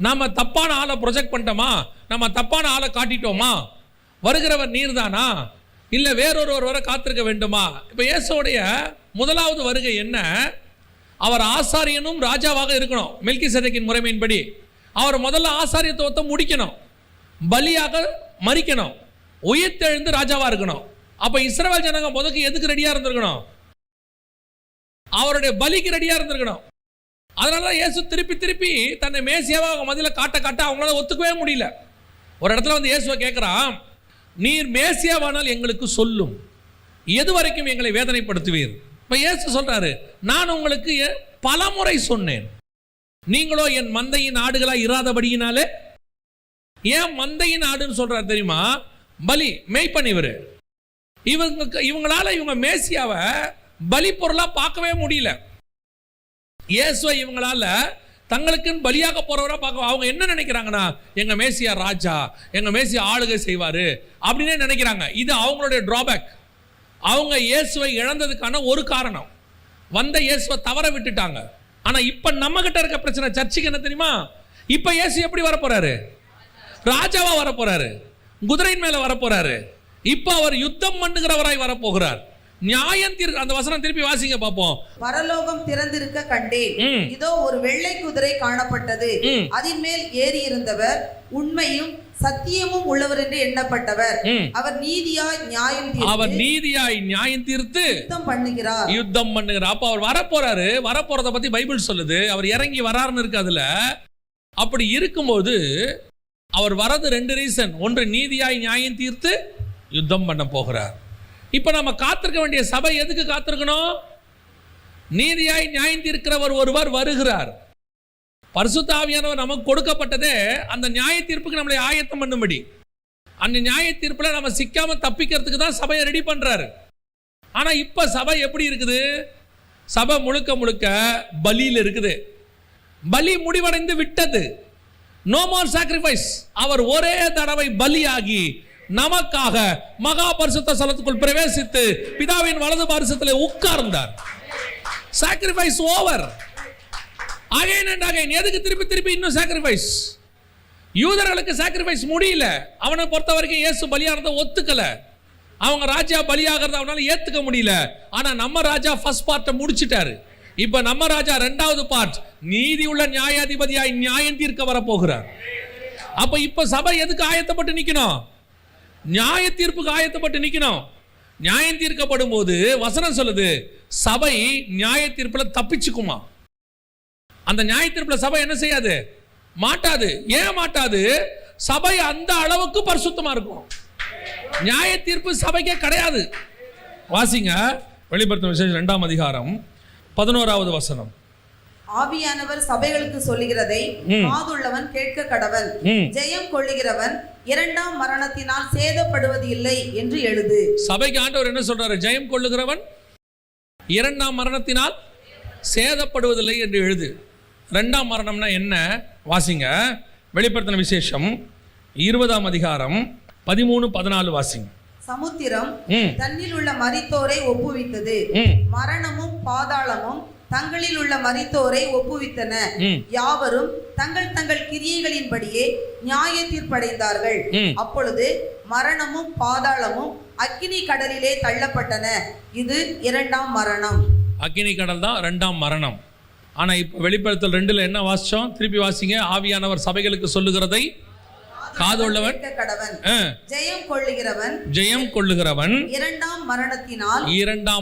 நாம தப்பான ஆளை ப்ரொஜெக்ட் பண்ணிட்டோமா, நம்ம தப்பான ஆளை காட்டிட்டோமா, வருகிறவர் நீர்தானா, இல்லை வேறொருவர் வர காத்திருக்க வேண்டுமா? இப்போ இயேசுடைய முதலாவது வருகை என்ன? அவர் ஆசாரியனும் ராஜாவாக இருக்கணும். மெல்கிசேதேக்கின் முறைமையின்படி அவர் முதல்ல ஆசாரியத்துவத்தை முடிக்கணும், பலியாக மரிக்கணும், உயிர்த்தெழுந்து ராஜாவா இருக்கணும். அப்ப இஸ்ரவேல் ஜனங்க முதல்ல எதுக்கு ரெடியா இருந்திருக்கணும்? அவருடைய பலிக்கு ரெடியா இருந்திருக்கணும். அதனால இயேசு திருப்பி திருப்பி தன்னை மேசியாவாக மதியில காட்ட அவங்களால ஒத்துக்கவே முடியல. ஒரு இடத்துல வந்து இயேசுவை கேட்கிறான், நீர் மேசியாவானால் எங்களுக்கு சொல்லும், எது வரைக்கும் எங்களை வேதனைப்படுத்துவீர்? இப்ப இயேசு சொல்றாரு, நான் உங்களுக்கு பலமுறை சொன்னேன், நீங்களோ என் மந்தையின் ஆடுகளா இராதபடியினாலே. ஏன் மந்தையின் ஆடுன்னு சொல்றாரு தெரியுமா? பலி மேய்ப்பனிவர். இவங்களால இவங்க மேசியாவை பலி பொருளா பார்க்கவே முடியல. இயேசுவை இவங்களால தங்களுக்குன்னு பலியாக போறவரா பார்க்க, அவங்க என்ன நினைக்கிறாங்கன்னா, எங்க மேசியா ராஜா, எங்க மேசியா ஆளுகை செய்வாரு அப்படின்னே நினைக்கிறாங்க. இது அவங்களுடைய டிராபேக். அவங்க இயேசுவை இழந்ததுக்கான ஒரு காரணம், வந்த இயேசுவை தவற விட்டுட்டாங்க. ஆனா இப்ப நம்ம கிட்ட இருக்க பிரச்சனை சர்ச்சுக்கு என்ன தெரியுமா? இப்ப இயேசு எப்படி வரப்போறாரு? ராஜாவா வரப்போறாரு, குதிரையின் மேல வரப்போறாரு. இப்ப அவர் யுத்தம் பண்ணுகிறவராய் வரப்போகிறார். நியாயம் அந்த வசனம் திருப்பி வாசிங்க பார்ப்போம். பரலோகம் திறந்திருக்க கண்டேன், இதோ ஒரு வெள்ளை குதிரை காணப்பட்டது, அதன் மேல் ஏறி இருந்தவர் உண்மையும் சத்தியமும் உள்ளவர் என்று எண்ணப்பட்டவர். அவர் நீதியாய் நியாயம் தீர்த்து யுத்தம் பண்ணுகிறார். அப்ப அவர் வரப்போறாரு. வரப்போறத பத்தி பைபிள் சொல்லுது. அவர் இறங்கி வராருன்னு இருக்கு அதுல. அப்படி இருக்கும்போது அவர் வரது ரெண்டு ரீசன். ஒன்று, நீதியாய் நியாயம் தீர்த்து யுத்தம் பண்ண போகிறார். இப்ப நம்ம காத்திருக்க வேண்டிய சபை எதுக்கு காத்திருக்கணும்? நீதியாய் நியாயம் தீர்க்கிறவர் ஒருவர் வருகிறார். பரிசுத்த ஆவியானவர் நமக்கு கொடுக்கப்பட்டதே அந்த நியாய தீர்ப்புக்கு நம்மளை ஆயத்தம் பண்ணும்படி. அந்த நியாய தீர்ப்புல நம்ம சிக்காம தப்பிக்கிறதுக்கு தான் சபையை ரெடி பண்றாரு. ஆனா இப்ப சபை எப்படி இருக்குது? சபை முழுக்க முழுக்க பலியில் இருக்குது. பலி முடிவடைந்து விட்டது. No more sacrifice. அவர் ஒரே தடவை பலியாகி நமக்காக மகா பரிசுத்த ஸ்தலத்துக்குள் பிரவேசித்து பிதாவின் வலது பாரிசத்திலே உட்கார்ந்தார். Sacrifice over. Again and again. எதுக்கு திருப்பி திருப்பி இன்னும் சாக்ரிஃபைஸ்? யூதர்களுக்கு சாக்ரிஃபைஸ் முடியல. அவனை பொறுத்த வரைக்கும் இயேசு பலியானதை ஒத்துக்கல. அவங்க ராஜா பலியாகிறத அவனால ஏத்துக்க முடியல. ஆனா நம்ம ராஜா ஃபர்ஸ்ட் பார்ட்டை முடிச்சிட்டாரு. இப்ப நம்ம ராஜா ரெண்டாவது பார்ட், நீதி உள்ள நியாயாதிபதியாய் நியாயம் தீர்க்க வர போகிறார். அப்ப இப்ப சபை எதுக்கு ஆயத்தப்பட்டு நிக்கணும்? நியாய தீர்ப்புக்கு ஆயத்தப்பட்டு நிக்கணும். நியாயம் தீர்க்கப்படும் போது வசனம் சொல்லுது, சபை நியாய தீர்ப்புல தப்பிச்சுக்குமா? அந்த நியாய தீர்ப்புல சபை என்ன செய்யாது? மாட்டாது. ஏன் மாட்டாது? சபை அந்த அளவுக்கு பரிசுத்தமா இருக்கும். நியாய தீர்ப்பு சபைக்கே கிடையாது. வாசிங்க வெளிப்படுத்தும் விசேஷம் 2ஆம் அதிகாரம் 11வது வசனம். ஆவியானவர் சபைகளுக்கு சொல்லுகிறதை காதுள்ளவன் கேட்க கடவன். ஜெயம் கொள்ளுகிறவன் 2ஆம் மரணத்தினால் சேதப்படுவது இல்லை என்று எழுது. சபைக்கு ஆண்டவர் என்ன சொல்றாரு? ஜெயம் கொள்ளுகிறவன் 2ஆம் மரணத்தினால் சேதப்படுவதில்லை என்று எழுது. 2ஆம் மரணம்னா என்ன? வாசிங்க வெளிப்படுத்தின விசேஷம் 20ஆம் அதிகாரம் 13-14 வாசிங்க. சமுத்திரம் தன்னில் உள்ள மரித்தோரை ஒப்புவித்தது, மரணமும் பாதாளமும் தங்களில் உள்ள மரித்தோரை ஒப்புவித்தன. யாவரும் தங்கள் தங்கள் கிரியைகளின்படியே நியாய தீர்ப்படைந்தார்கள். அப்பொழுது மரணமும் பாதாளமும் அக்கினி கடலிலே தள்ளப்பட்டன. இது 2ஆம் மரணம். அக்கினி கடல் தான் 2ஆம் மரணம். ஆனா இப்ப வெளிப்படுத்தல் 2ல என்ன வாசிச்சோம்? திருப்பி வாசிங்க. ஆவியானவர் சபைகளுக்கு சொல்லுகிறதை காதுள்ளவன் ஜெயம் கொள்ளுகிறவன் 2ஆம்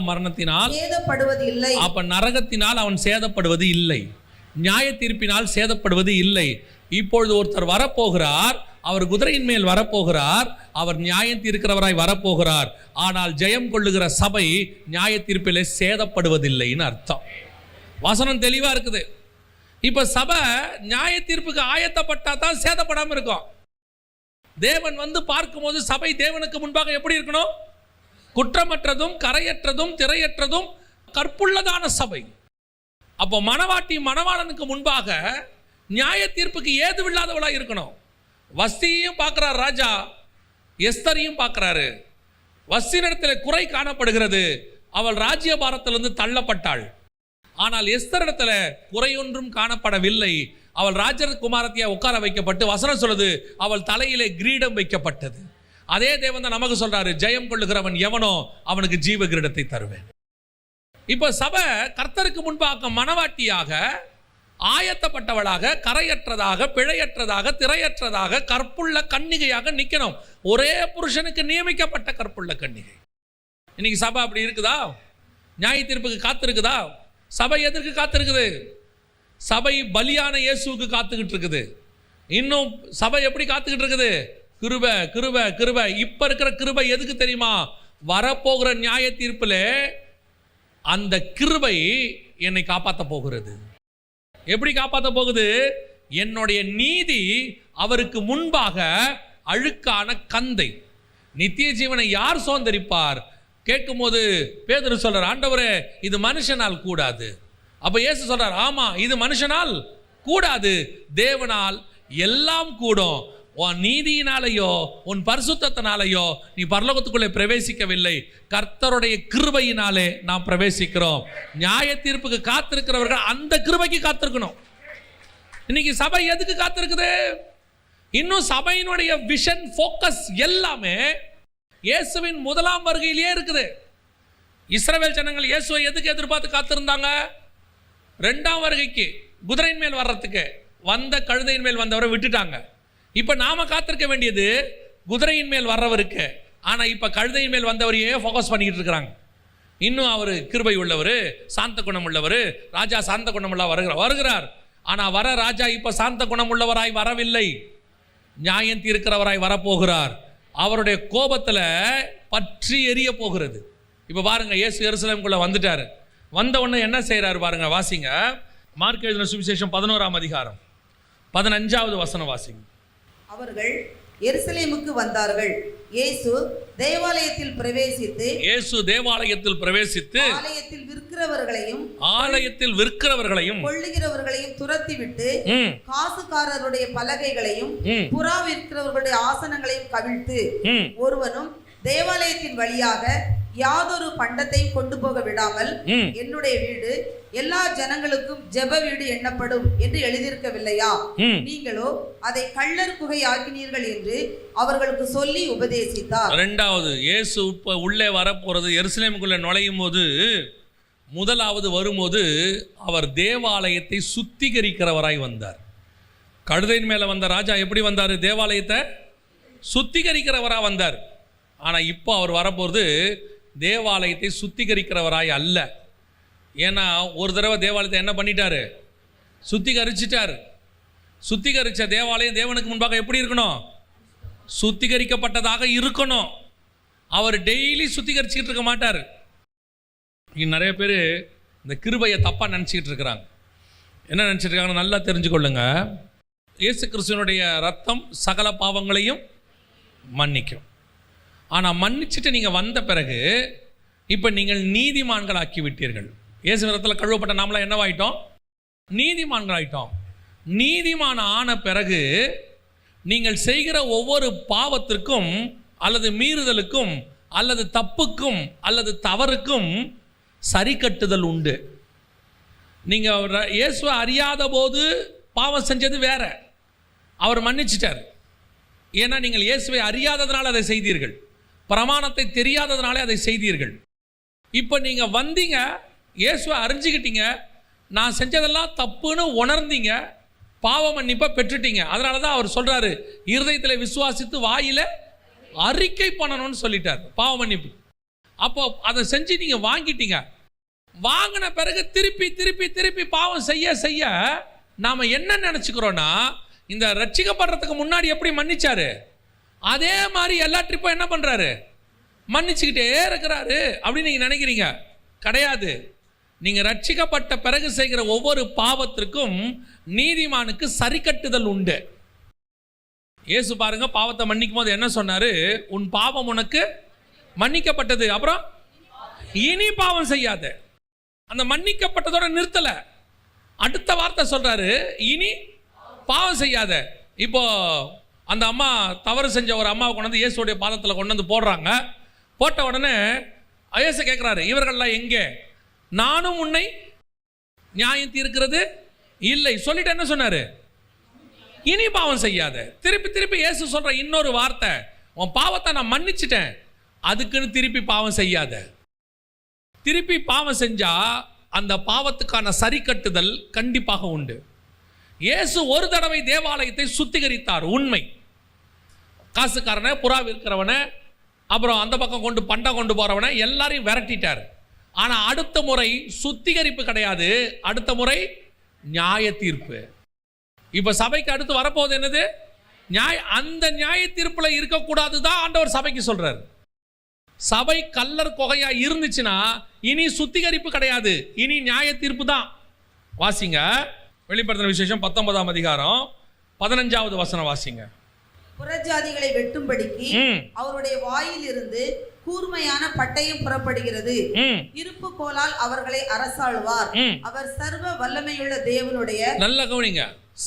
மரணத்தினால் சேதப்படுவது இல்லை. அப்ப நரகத்தினால் அவன் சேதப்படுவது இல்லை, நியாய தீர்ப்பினால் சேதப்படுவது இல்லை. இப்பொழுது ஒருத்தர் வரப்போகிறார். அவர் குதிரையின் மேல் வரப்போகிறார். அவர் நியாயம் தீர்க்கிறவராய் வரப்போகிறார். ஆனால் ஜெயம் கொள்ளுகிற சபை நியாய தீர்ப்பிலே சேதப்படுவதில்லைன்னு அர்த்தம். வசனம் தெளிவா இருக்குது. இப்ப சபை நியாய தீர்ப்புக்கு ஆயத்தப்பட்டா தான் சேதப்படாம இருக்கும். தேவன் வந்து பார்க்கும்போது சபை தேவனுக்கு முன்பாக எப்படி இருக்கணும்? குற்றமற்றதும் கரையற்றதும் திரையற்றதும் கற்புள்ளதான சபை. அப்போ மணவாட்டி மணவாளனுக்கு முன்பாக நியாய தீர்ப்புக்கு ஏதுவில்லாதவளா இருக்கணும். வஸ்தியையும் பார்க்கிறார் ராஜா, எஸ்தரையும் பார்க்கிறாரு. வஸ்தியிடத்தில் குறை காணப்படுகிறது. அவள் ராஜ்யபாரத்திலிருந்து தள்ளப்பட்டாள். ஆனால் எஸ்தரிடத்துல குறையொன்றும் காணப்படவில்லை. அவள் ராஜகுமாரத்தியா உட்கார வைக்கப்பட்டு வசனம் சொல்லுது அவள் தலையிலே கிரீடம் வைக்கப்பட்டது. அதே தேவன் தான் நமக்கு சொல்றாரு, ஜெயம் கொள்ளுகிறவன் எவனோ அவனுக்கு ஜீவ கிரீடத்தை தருவேன். இப்ப சபை கர்த்தருக்கு முன்பாக மனவாட்டியாக ஆயத்தப்பட்டவளாக, கரையற்றதாக, பிழையற்றதாக, திரையற்றதாக, கற்புள்ள கன்னிகையாக நிக்கணும். ஒரே புருஷனுக்கு நியமிக்கப்பட்ட கற்புள்ள கன்னிகை. இன்னைக்கு சபை அப்படி இருக்குதா? நியாய தீர்ப்புக்கு காத்திருக்குதா? சபை எதற்கு காத்திருக்குது? சபை பலியான இயேசுவுக்கு காத்துக்கிட்டு இருக்குது. இன்னும் சபை எப்படி காத்துக்கிட்டு இருக்குது? கிருபை கிருபை கிருபை. இப்ப இருக்கிற கிருபை எதுக்கு தெரியுமா? வரப்போகிற நியாய தீர்ப்புல அந்த கிருபை என்னை காப்பாற்ற போகிறது. எப்படி காப்பாற்ற போகுது? என்னுடைய நீதி அவருக்கு முன்பாக அழுக்கான கந்தை. நித்திய ஜீவனை யார் சுதந்தரிப்பார்? கேட்கும் போது பேதுரு சொல்றார், ஆண்டவரே இது மனுஷனால் கூடாது. அப்ப இயேசு சொல்றார், ஆமா இது மனுஷனால் கூடாது, தேவனால் எல்லாம் கூடும். உன் நீதியினாலேயோ உன் பரிசுத்தத்தினாலேயோ நீ பரலோகத்துக்குள்ளே பிரவேசிக்கவில்லை, கர்த்தருடைய கிருபையினாலே நாம் பிரவேசிக்கிறோம். நியாய தீர்ப்புக்கு காத்திருக்கிறவர்கள் அந்த கிருபைக்கு காத்திருக்கணும். இன்னைக்கு சபை எதுக்கு காத்திருக்குது? இன்னும் சபையினுடைய விஷன் ஃபோக்கஸ் எல்லாமே இயேசுவின் முதலாம் வருகையிலேயே இருக்குது. இஸ்ரவேல் ஜனங்கள் இயேசுவை எதுக்கு எதிர்பார்த்து காத்திருந்தாங்க? ரெண்டாம் வருகைக்கு, குதிரையின் மேல் வர்றதுக்கு. வந்த கழுதையின் மேல் வந்தவரை விட்டுட்டாங்க. இப்ப நாம காத்திருக்க வேண்டியது குதிரையின் மேல் வர்றவருக்கு. ஆனா இப்ப கழுதையின் மேல் வந்தவரையே ஃபோக்கஸ் பண்ணிக்கிட்டு இருக்கிறாங்க. இன்னும் அவர் கிருபை உள்ளவர், சாந்த குணம் உள்ளவர், ராஜா சாந்த குணம் உள்ள வருகிறார். ஆனா வர ராஜா இப்ப சாந்த குணம் உள்ளவராய் வரவில்லை, நியாயம் தீர்க்கிறவராய் வரப்போகிறார். அவருடைய கோபத்துல பற்றி எரிய போகிறது. இப்ப பாருங்க, இயேசு எருசலேமுக்குள்ள வந்துட்டாரு. வந்த உடனே என்ன செய்யறாரு பாருங்க, வாசிங்க. மார்க் எழுதின சுவிசேஷம் 11ஆம் அதிகாரம் 15வது வசனம் வாசிங்க. அவர்கள் எருசலேமுக்கு வந்தார்கள். இயேசு தேவாலயத்தில் பிரவேசித்து ஆலயத்தில் விற்கிறவர்களையும் கொள்ளுகிறவர்களையும் துரத்திவிட்டு காசுக்காரருடைய பலகைகளையும் புறா விற்கிறவர்களுடைய ஆசனங்களையும் கவிழ்த்து ஒருவனும் தேவாலயத்தின் வழியாக யாதொரு பண்டத்தையும் கொண்டு போக விடாமல் என்னுடைய வீடு எல்லா ஜனங்களுக்கும் ஜெப வீடு எண்ணப்படும் என்று எழுதியிருக்கவில்லையா? நீங்களோ அதை கள்ளர் குகை ஆக்கினீர்கள் என்று அவர்களுக்கு சொல்லி உபதேசித்தார். இரண்டாவது, இயேசு உள்ளே வரப்போறது, எருசலேமுக்குள்ள நுழையும் போது முதலாவது வரும்போது அவர் தேவாலயத்தை சுத்திகரிக்கிறவராய் வந்தார். கழுதையின் மேல வந்த ராஜா எப்படி வந்தார்? தேவாலயத்தை சுத்திகரிக்கிறவராக வந்தார். ஆனா இப்போ அவர் வரப்போறது தேவாலயத்தை சுத்திகரிக்கிறவராய் அல்ல. ஏன்னா ஒரு தடவை தேவாலயத்தை என்ன பண்ணிட்டாரு? சுத்திகரிச்சிட்டாரு. சுத்திகரிச்ச தேவாலயம் தேவனுக்கு முன்பாக எப்படி இருக்கணும்? சுத்திகரிக்கப்பட்டதாக இருக்கணும். அவர் டெய்லி சுத்திகரிச்சுக்கிட்டு இருக்க மாட்டார். நிறைய பேர் இந்த கிருபையை தப்பா நினைச்சிட்டு இருக்கிறாங்க. என்ன நினைச்சிட்டு இருக்காங்க நல்லா தெரிஞ்சுக்கொள்ளுங்க. இயேசு கிறிஸ்துவினுடைய ரத்தம் சகல பாவங்களையும் மன்னிக்கும். ஆனால் மன்னிச்சுட்டு நீங்கள் வந்த பிறகு இப்போ நீங்கள் நீதிமான்கள் ஆக்கி விட்டீர்கள். இயேசு ரத்தத்தில் கழுவப்பட்ட நாமளாம் என்னவாயிட்டோம்? நீதிமான்கள் ஆயிட்டோம். நீதிமான ஆன பிறகு நீங்கள் செய்கிற ஒவ்வொரு பாவத்திற்கும் அல்லது மீறுதலுக்கும் அல்லது தப்புக்கும் அல்லது தவறுக்கும் சரி கட்டுதல் உண்டு. நீங்கள் இயேசுவை அறியாத போது பாவம் செஞ்சது வேற, அவர் மன்னிச்சிட்டார். ஏன்னா நீங்கள் இயேசுவை அறியாததுனால அதை செய்தீர்கள், பிரமாணத்தை தெரியாததுனாலே அதை செய்தீர்கள். இப்போ நீங்கள் வந்தீங்க, இயேசுவை அறிஞ்சிக்கிட்டீங்க, நான் செஞ்சதெல்லாம் தப்புன்னு உணர்ந்தீங்க, பாவ மன்னிப்பை பெற்றுட்டீங்க. அதனால தான் அவர் சொல்றாரு, இருதயத்தில் விசுவாசித்து வாயில அறிக்கை பண்ணணும்னு சொல்லிட்டார் பாவ மன்னிப்பு. அப்போ அதை செஞ்சு நீங்கள் வாங்கிட்டீங்க. வாங்கின பிறகு திருப்பி திருப்பி திருப்பி பாவம் செய்ய செய்ய நாம் என்ன நினச்சிக்கிறோன்னா, இந்த ரட்சிக்கப்படுறதுக்கு முன்னாடி எப்படி மன்னிச்சாரு அதே மாதிரி எல்லா ட்ரிப்பும் என்ன பண்ணுறாரு? மன்னிச்சுக்கிட்டே இருக்கிறாரு அப்படின்னு நீங்கள் நினைக்கிறீங்க. கிடையாது. நீங்கள் ரட்சிக்கப்பட்ட பிறகு செய்கிற ஒவ்வொரு பாவத்திற்கும் நீதிமானுக்கு சரி கட்டுதல் உண்டு. இயேசு பாருங்க, பாவத்தை மன்னிக்கும் போது என்ன சொன்னாரு? உன் பாவம் உனக்கு மன்னிக்கப்பட்டது, அப்புறம் இனி பாவம் செய்யாத. அந்த மன்னிக்கப்பட்டதோட நிறுத்தல, அடுத்த வார்த்தை சொல்றாரு, இனி பாவம் செய்யாத. இப்போ அந்த அம்மா தவறு செஞ்ச ஒரு அம்மாவை கொண்டு வந்து இயேசுடைய பாதத்தில் கொண்டு வந்து போடுறாங்க. போட்ட உடனே இயேசு கேட்குறாரு, இவர்கள்லாம் எங்கே? நானும் உன்னை நியாயம் தீர்க்கிறது இல்லை. சொல்லிட்டு என்ன சொன்னாரு? இனி பாவம் செய்யாத. திருப்பி திருப்பி இயேசு சொல்ற இன்னொரு வார்த்தை, உன் பாவத்தை நான் மன்னிச்சிட்டேன், அதுக்குன்னு திருப்பி பாவம் செய்யாத. திருப்பி பாவம் செஞ்சா அந்த பாவத்துக்கான சரி கட்டுதல் கண்டிப்பாக உண்டு. இயேசு ஒரு தடவை தேவாலயத்தை சுத்திகரித்தார், உண்மை. காசுக்காரனை, புறா விற்கிறவனை, அப்புறம் அந்த பக்கம் பண்டம் கொண்டு போறவனை எல்லாரையும் விரட்டிட்டார். ஆனா அடுத்த முறை சுத்திகரிப்பு கிடையாது, அடுத்த முறை நியாய தீர்ப்பு. இப்ப சபைக்கு அடுத்து வரப்போகுது என்னது? அந்த நியாய தீர்ப்புல இருக்கக்கூடாது தான் ஆண்டவர் சபைக்கு சொல்றாரு. சபை கல்லர் கொகையா இருந்துச்சுன்னா இனி சுத்திகரிப்பு கிடையாது, இனி நியாய தீர்ப்பு தான். வாசிங்க வெளிப்படுத்தின விசேஷம் 19ஆம் அதிகாரம் 15வது வசனம் வாசிங்க. புறஜாதிகளை வெட்டும்படிக்கு அவருடைய வாயில் இருந்து கூர்மையான பட்டயம் புறப்படுகிறது. இருப்பு கோலால் அவர்களை அரசாளுவார். அவர் சர்வ வல்லமையுள்ள தேவனுடைய, நல்ல கவனிங்க,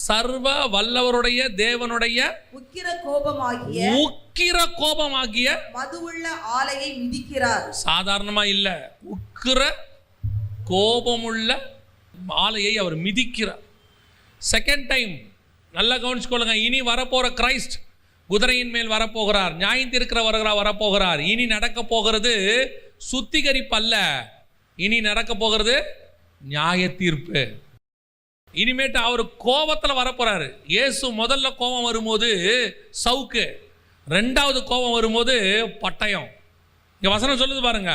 சர்வ வல்லவருடைய தேவனுடைய உக்கிர கோபமாகிய மதுவுள்ள ஆலையை மிதிக்கிறார். சாதாரணமா இல்ல, உக்கிர கோபமுள்ள ஆலையை அவர் மிதிக்கிறார். செகண்ட் டைம் நல்லா கவனிச்சுக்கொள்ளுங்க. இனி வரப்போற கிரைஸ்ட் குதிரையின் மேல் வரப்போகிறார், நியாயம் தீர்க்கிறவர்களா வரப்போகிறார். இனி நடக்க போகிறது சுத்திகரிப்பு அல்ல, இனி நடக்க போகிறது நியாய தீர்ப்பு. இனிமேட்டு அவர் கோபத்தில் வரப்போறாரு. இயேசு முதல்ல கோபம் வரும்போது சவுக்கு, ரெண்டாவது கோபம் வரும்போது பட்டயம். இங்க வசனம் சொல்லுது பாருங்க,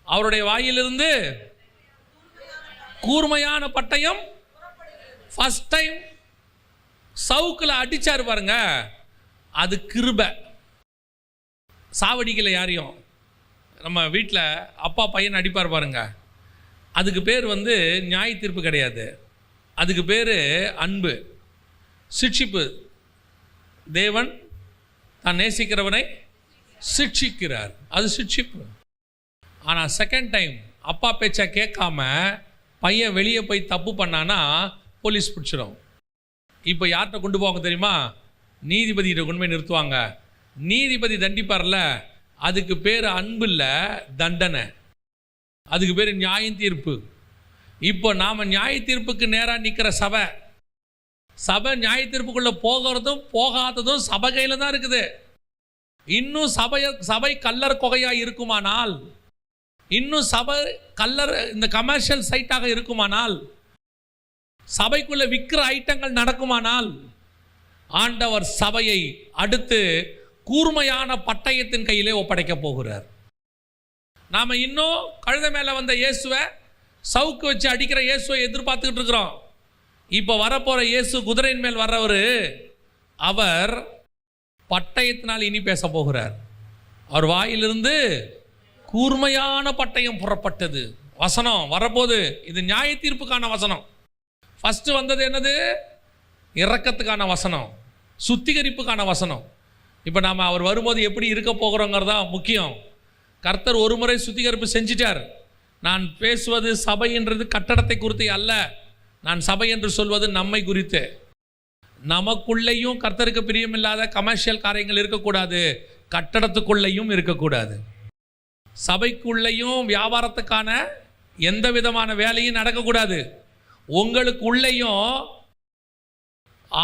அவருடைய வாயிலிருந்து கூர்மையான பட்டயம். ஃபர்ஸ்ட் டைம் சவுக்குல அடிச்சாரு பாருங்க, அது கிருபை, சாவடிக்கல யாரையும். நம்ம வீட்டில் அப்பா பையன் அடிப்பார் பாருங்க, அதுக்கு பேர் நியாய தீர்ப்பு கிடையாது, அதுக்கு பேர் அன்பு, சிட்சிப்பு. தேவன் தான் நேசிக்கிறவனை சிட்சிக்கிறார், அது சிட்சிப்பு. ஆனால் செகண்ட் டைம் அப்பா பேச்சை கேட்காம பையன் வெளியே போய் தப்பு பண்ணானா போலீஸ் பிடிச்சிடும். இப்போ யார்கிட்ட கொண்டு போவாங்க தெரியுமா? நீதிபதிகிட்ட கொண்டு போய் நிறுத்துவாங்க. நீதிபதி தண்டிப்பார்ல, அதுக்கு பேர் அன்பு இல்லை, தண்டனை. அதுக்கு பேர் நியாய தீர்ப்பு. இப்போ நாம் நியாய தீர்ப்புக்கு நேராக நிற்கிற சபை நியாய தீர்ப்புக்குள்ளே போகிறதும் போகாததும் சபை கையில் தான் இருக்குது. இன்னும் சபை கல்லர் கொகையாக இருக்குமானால், இன்னும் சபை கல்லர் இந்த கமர்ஷியல் சைட்டாக இருக்குமானால், சபைக்குள்ள விற்கிற ஐட்டங்கள் நடக்குமானால், ஆண்டவர் சபையை அடுத்து கூர்மையான பட்டயத்தின் கையிலே ஒப்படைக்க போகிறார். நாம இன்னும் கழுதை மேல வந்த இயேசுவை, சவுக்கு வச்சு அடிக்கிற இயேசுவை எதிர்பார்த்துக்கிட்டு இருக்கிறோம். இப்போ வரப்போற இயேசு குதிரையின் மேல் வர்றவர், அவர் பட்டயத்தினால் இனி பேச போகிறார். அவர் வாயிலிருந்து கூர்மையான பட்டயம் புறப்பட்டது. வசனம் வரப்போது, இது நியாய தீர்ப்புக்கான வசனம். ஃபர்ஸ்ட் வந்தது என்னது? இரக்கத்துக்கான வசனம், சுத்திகரிப்புக்கான வசனம். இப்போ நாம் அவர் வரும்போது எப்படி இருக்க போகிறோங்கிறதா முக்கியம். கர்த்தர் ஒரு முறை சுத்திகரிப்பு செஞ்சிட்டார். நான் பேசுவது சபைன்றது கட்டடத்தை குறித்து அல்ல, நான் சபை என்று சொல்வது நம்மை குறித்து. நமக்குள்ளேயும் கர்த்தருக்கு பிரியமில்லாத கமர்ஷியல் காரியங்கள் இருக்கக்கூடாது, கட்டடத்துக்குள்ளேயும் இருக்கக்கூடாது. சபைக்குள்ளேயும் வியாபாரத்துக்கான எந்த விதமான வேலையும் நடக்கக்கூடாது. உங்களுக்கு உள்ளேயும்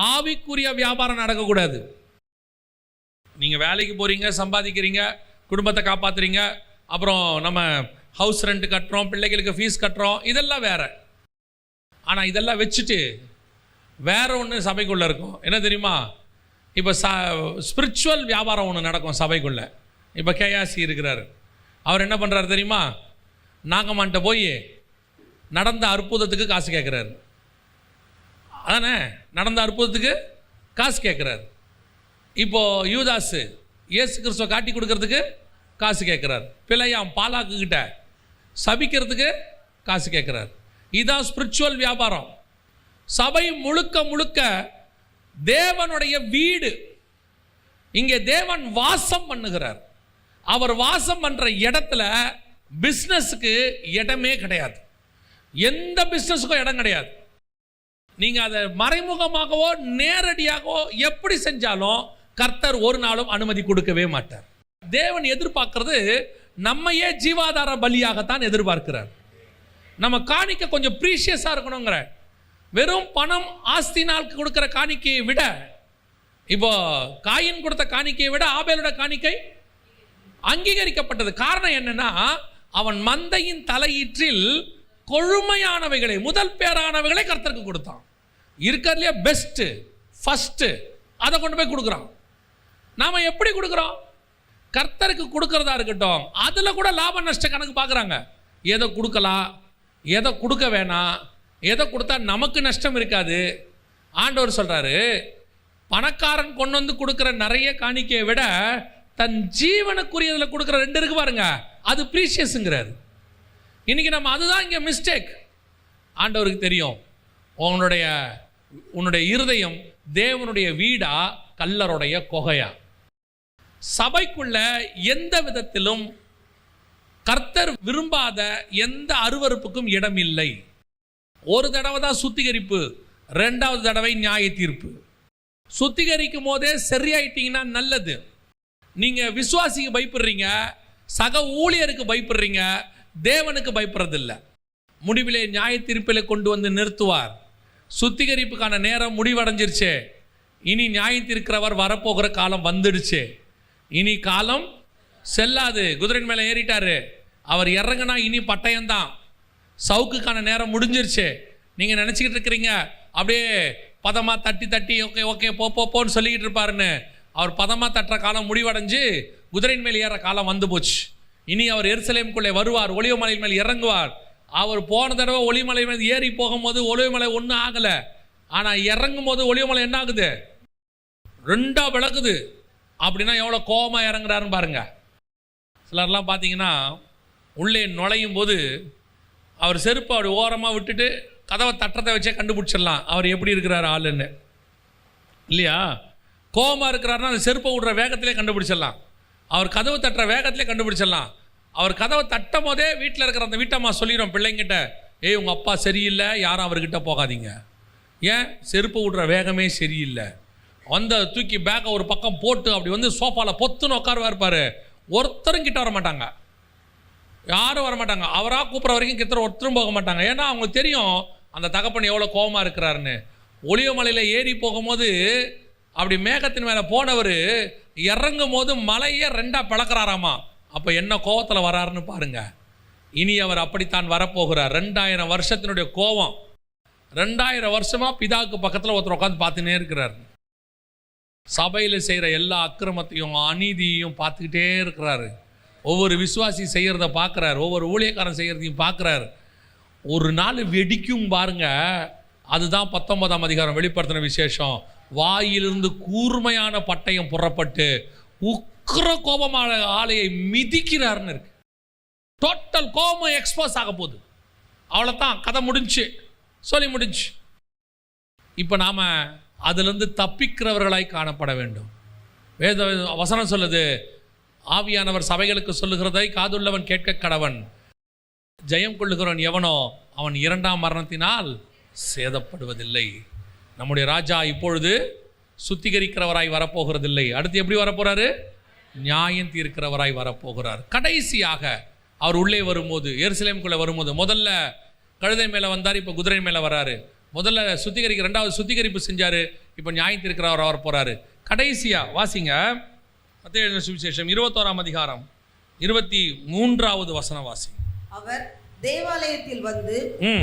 ஆவிக்குரிய வியாபாரம் நடக்கக்கூடாது. நீங்கள் வேலைக்கு போகிறீங்க, சம்பாதிக்கிறீங்க, குடும்பத்தை காப்பாற்றுறீங்க, அப்புறம் நம்ம ஹவுஸ் ரெண்ட் கட்டுறோம், பிள்ளைகளுக்கு ஃபீஸ் கட்டுறோம், இதெல்லாம் வேற. ஆனால் இதெல்லாம் வச்சுட்டு வேற ஒன்று சபைக்குள்ளே இருக்கும். என்ன தெரியுமா? இப்போ ஸ்பிரிச்சுவல் வியாபாரம் ஒன்று நடக்கும் சபைக்குள்ளே. இப்போ கேயாசி இருக்கிறார், அவர் என்ன பண்ணுறாரு தெரியுமா? நாகமான்ட்ட போய் நடந்த அற்புதத்துக்கு காசு கேட்குறாரு. அதானே, நடந்த அற்புதத்துக்கு காசு கேட்குறாரு. இப்போது யூதாசு இயேசு கிறிஸ்துவை காட்டி கொடுக்கறதுக்கு காசு கேட்குறார். பிள்ளையாம் பாலாக்கு கிட்ட சபிக்கிறதுக்கு காசு கேட்குறார். இதுதான் ஸ்பிரிச்சுவல் வியாபாரம். சபை முழுக்க முழுக்க தேவனுடைய வீடு. இங்கே தேவன் வாசம் பண்ணுகிறார். அவர் வாசம் பண்ற இடத்துல பிஸ்னஸுக்கு இடமே கிடையாது. எந்த பிஸ்னஸுக்கும் இடம் கிடையாது. நீங்க அதை மறைமுகமாகவோ நேரடியாகவோ எப்படி செஞ்சாலும் கர்த்தர் ஒரு நாளும் அனுமதி கொடுக்கவே மாட்டார். தேவன் எதிர்பார்க்கிறது நம்மையே ஜீவாதார பலியாகத்தான் எதிர்பார்க்கிறார். நம்ம காணிக்க கொஞ்சம் ப்ரீஷியஸாக இருக்கணுங்கிற. வெறும் பணம் ஆஸ்தினால் கொடுக்கிற காணிக்கையை விட, இப்போ காயின் கொடுத்த காணிக்கையை விட ஆபேலோட காணிக்கை அங்கீகரிக்கப்பட்டது. காரணம் என்னன்னா, அவன் மந்தையின் தலையீற்றில் கொழுமையானவைகளை, முதல் பேரானவைகளை கர்த்தருக்கு கொடுத்தான். இருக்கிறதுலே பெஸ்ட் ஃபர்ஸ்ட் அதை கொண்டு போய் கொடுக்குறான். நாம எப்படி கொடுக்குறோம்? கர்த்தருக்கு கொடுக்கறதா இருக்கட்டும், அதில் கூட லாப நஷ்ட கணக்கு பார்க்குறாங்க. எதை கொடுக்கலாம், எதை கொடுக்க வேணாம், எதை கொடுத்தா நமக்கு நஷ்டம் இருக்காது. ஆண்டவர் சொல்கிறாரு, பணக்காரன் கொண்டு வந்து கொடுக்குற நிறைய காணிக்கையை விட தன் ஜீவனுக்குரியதில் கொடுக்குற 2 இருக்கு பாருங்க, அது ப்ரீஷியஸுங்கிறாரு. இன்னைக்கு நம்ம அதுதான் இங்கே மிஸ்டேக். ஆண்டவருக்கு தெரியும் உன்னுடைய இருதயம் தேவனுடைய வீடா கல்லருடைய கொகையா. சபைக்குள்ள எந்த விதத்திலும் கர்த்தர் விரும்பாத எந்த அருவருப்புக்கும் இடம் இல்லை. ஒரு தடவை தான் சுத்திகரிப்பு, 2வது தடவை நியாய தீர்ப்பு. சுத்திகரிக்கும் போதே சரியாயிட்டீங்கன்னா நல்லது. நீங்க விசுவாசிக்கு பயப்படுறீங்க, சக ஊழியருக்கு பயப்படுறீங்க, தேவனுக்கு பயப்படுறதில்லை. முடிவிலே நியாய தீர்ப்பிலே கொண்டு வந்து நிறுத்துவார். சுத்திகரிப்புக்கான நேரம் முடிவடைஞ்சிருச்சு. இனி நியாய தீர்க்கிறவர் வரப்போகிற காலம் வந்துடுச்சு. இனி காலம் செல்லாது. குதிரையின் மேலே ஏறிட்டாரு, அவர் இறங்குனா இனி பட்டயம்தான். சவுக்குக்கான நேரம் முடிஞ்சிருச்சு. நீங்கள் நினச்சிக்கிட்டு இருக்கிறீங்க அப்படியே பதமாக தட்டி தட்டி ஓகே ஓகே போன்னு சொல்லிக்கிட்டு இருப்பாருன்னு. அவர் பதமாக தட்டுற காலம் முடிவடைஞ்சு குதிரையின் மேல் ஏற காலம் வந்து போச்சு. இனி அவர் எருசலேமுக்குள்ளே வருவார், ஒலிவமலையின் மேல் இறங்குவார். அவர் போன தடவை ஒலிவமலை மேல் ஏறி போகும்போது ஒலிவமலை ஒன்றும் ஆகலை. ஆனால் இறங்கும் போது ஒலிவமலை என்ன ஆகுது? 2ஆ விளக்குது. அப்படின்னா எவ்வளோ கோபமாக இறங்குறாருன்னு பாருங்க. சிலர்லாம் பார்த்தீங்கன்னா உள்ளே நுழையும் போது அவர் செருப்பை அப்படி ஓரமாக விட்டுட்டு கதவை தட்டத்தை வச்சே கண்டுபிடிச்சிடலாம் அவர் எப்படி இருக்கிறார் ஆளுன்னு, இல்லையா? கோபமாக இருக்கிறாருன்னா அந்த செருப்பை விடுற வேகத்திலே கண்டுபிடிச்சிடலாம். அவர் கதவு தட்டுற வேகத்திலே கண்டுபிடிச்சிடலாம். அவர் கதவை தட்டும் போதே வீட்டில் இருக்கிற அந்த வீட்டம்மா சொல்லிடும் பிள்ளைங்கிட்ட, ஏய் உங்கள் அப்பா சரியில்லை, யாரும் அவர்கிட்ட போகாதீங்க. ஏன்? செருப்பு விடுற வேகமே சரியில்லை. அந்த தூக்கி பேக்கை ஒரு பக்கம் போட்டு அப்படி வந்து சோஃபாவில் பொத்துன்னு உட்காருவா இருப்பார். ஒருத்தரும் கிட்ட வர மாட்டாங்க, யாரும் வரமாட்டாங்க. அவராக கூப்பிட்ற வரைக்கும் கிட்ட ஒருத்தரும் போக மாட்டாங்க. ஏன்னா அவங்களுக்கு தெரியும் அந்த தகப்பன் எவ்வளோ கோபமாக இருக்கிறாருன்னு. ஒலிவமலையில் ஏறி போகும்போது அப்படி மேகத்தின் மேலே போனவர் இறங்கும் போது மலையே 2ஆ பிளக்கிறாராமா. அப்போ என்ன கோபத்தில் வராருன்னு பாருங்க. இனி அவர் அப்படித்தான் வரப்போகிறார். 2000 வருஷத்தினுடைய கோபம். 2000 வருஷமாக பிதாவுக்கு பக்கத்தில் ஒருத்தர் உட்காந்து பார்த்துன்னே இருக்கிறார். சபையில் செய்கிற எல்லா அக்கிரமத்தையும் அநீதியையும் பார்த்துக்கிட்டே இருக்கிறாரு. ஒவ்வொரு விசுவாசி செய்கிறத பார்க்குறாரு, ஒவ்வொரு ஊழியக்காரன் செய்கிறதையும் பார்க்குறாரு. ஒரு நாள் வெடிக்கும் பாருங்க. அதுதான் 19ஆம் அதிகாரம் வெளிப்படுத்தின விசேஷம். வாயிலிருந்து கூர்மையான பட்டயம் புறப்பட்டு உக்கிர கோபமான ஆலையை மிதிக்கிறாருன்னு இருக்கு. டோட்டல் கோபம் எக்ஸ்போஸ் ஆக போகுது. அவ்வளோதான், கதை முடிஞ்சு, சொல்லி முடிஞ்சு. இப்போ நாம் அதிலிருந்து தப்பிக்கிறவர்களாய் காணப்பட வேண்டும். வேத வசனம் சொல்லுது, ஆவியானவர் சபைகளுக்கு சொல்லுகிறதை காதுள்ளவன் கேட்க கடவன். ஜெயம் கொள்ளுகிறவன் எவனோ அவன் 2ஆம் மரணத்தினால் சேதப்படுவதில்லை. நம்முடைய ராஜா இப்பொழுது சுத்திகரிக்கிறவராய் வரப்போகிறதில்லை. அடுத்து எப்படி வரப்போகிறாரு? நியாயம் தீர்க்கிறவராய் வரப்போகிறார். கடைசியாக அவர் உள்ளே வரும்போது, எருசலேமுக்குள்ளே வரும்போது, முதல்ல கழுதை மேலே வந்தார், இப்போ குதிரை மேலே வராரு. முதல்ல 2வது சுத்திகரிப்பு செஞ்சார், இப்போ நியாயம் தீர்க்கிறவர் வர போகிறாரு. கடைசியாக வாசிங்க மத்தேயு எழுதின சுவிசேஷம் 21ஆம் அதிகாரம் 23வது வசனம் வாசிங்க. அவர் தேவாலயத்தில் வந்து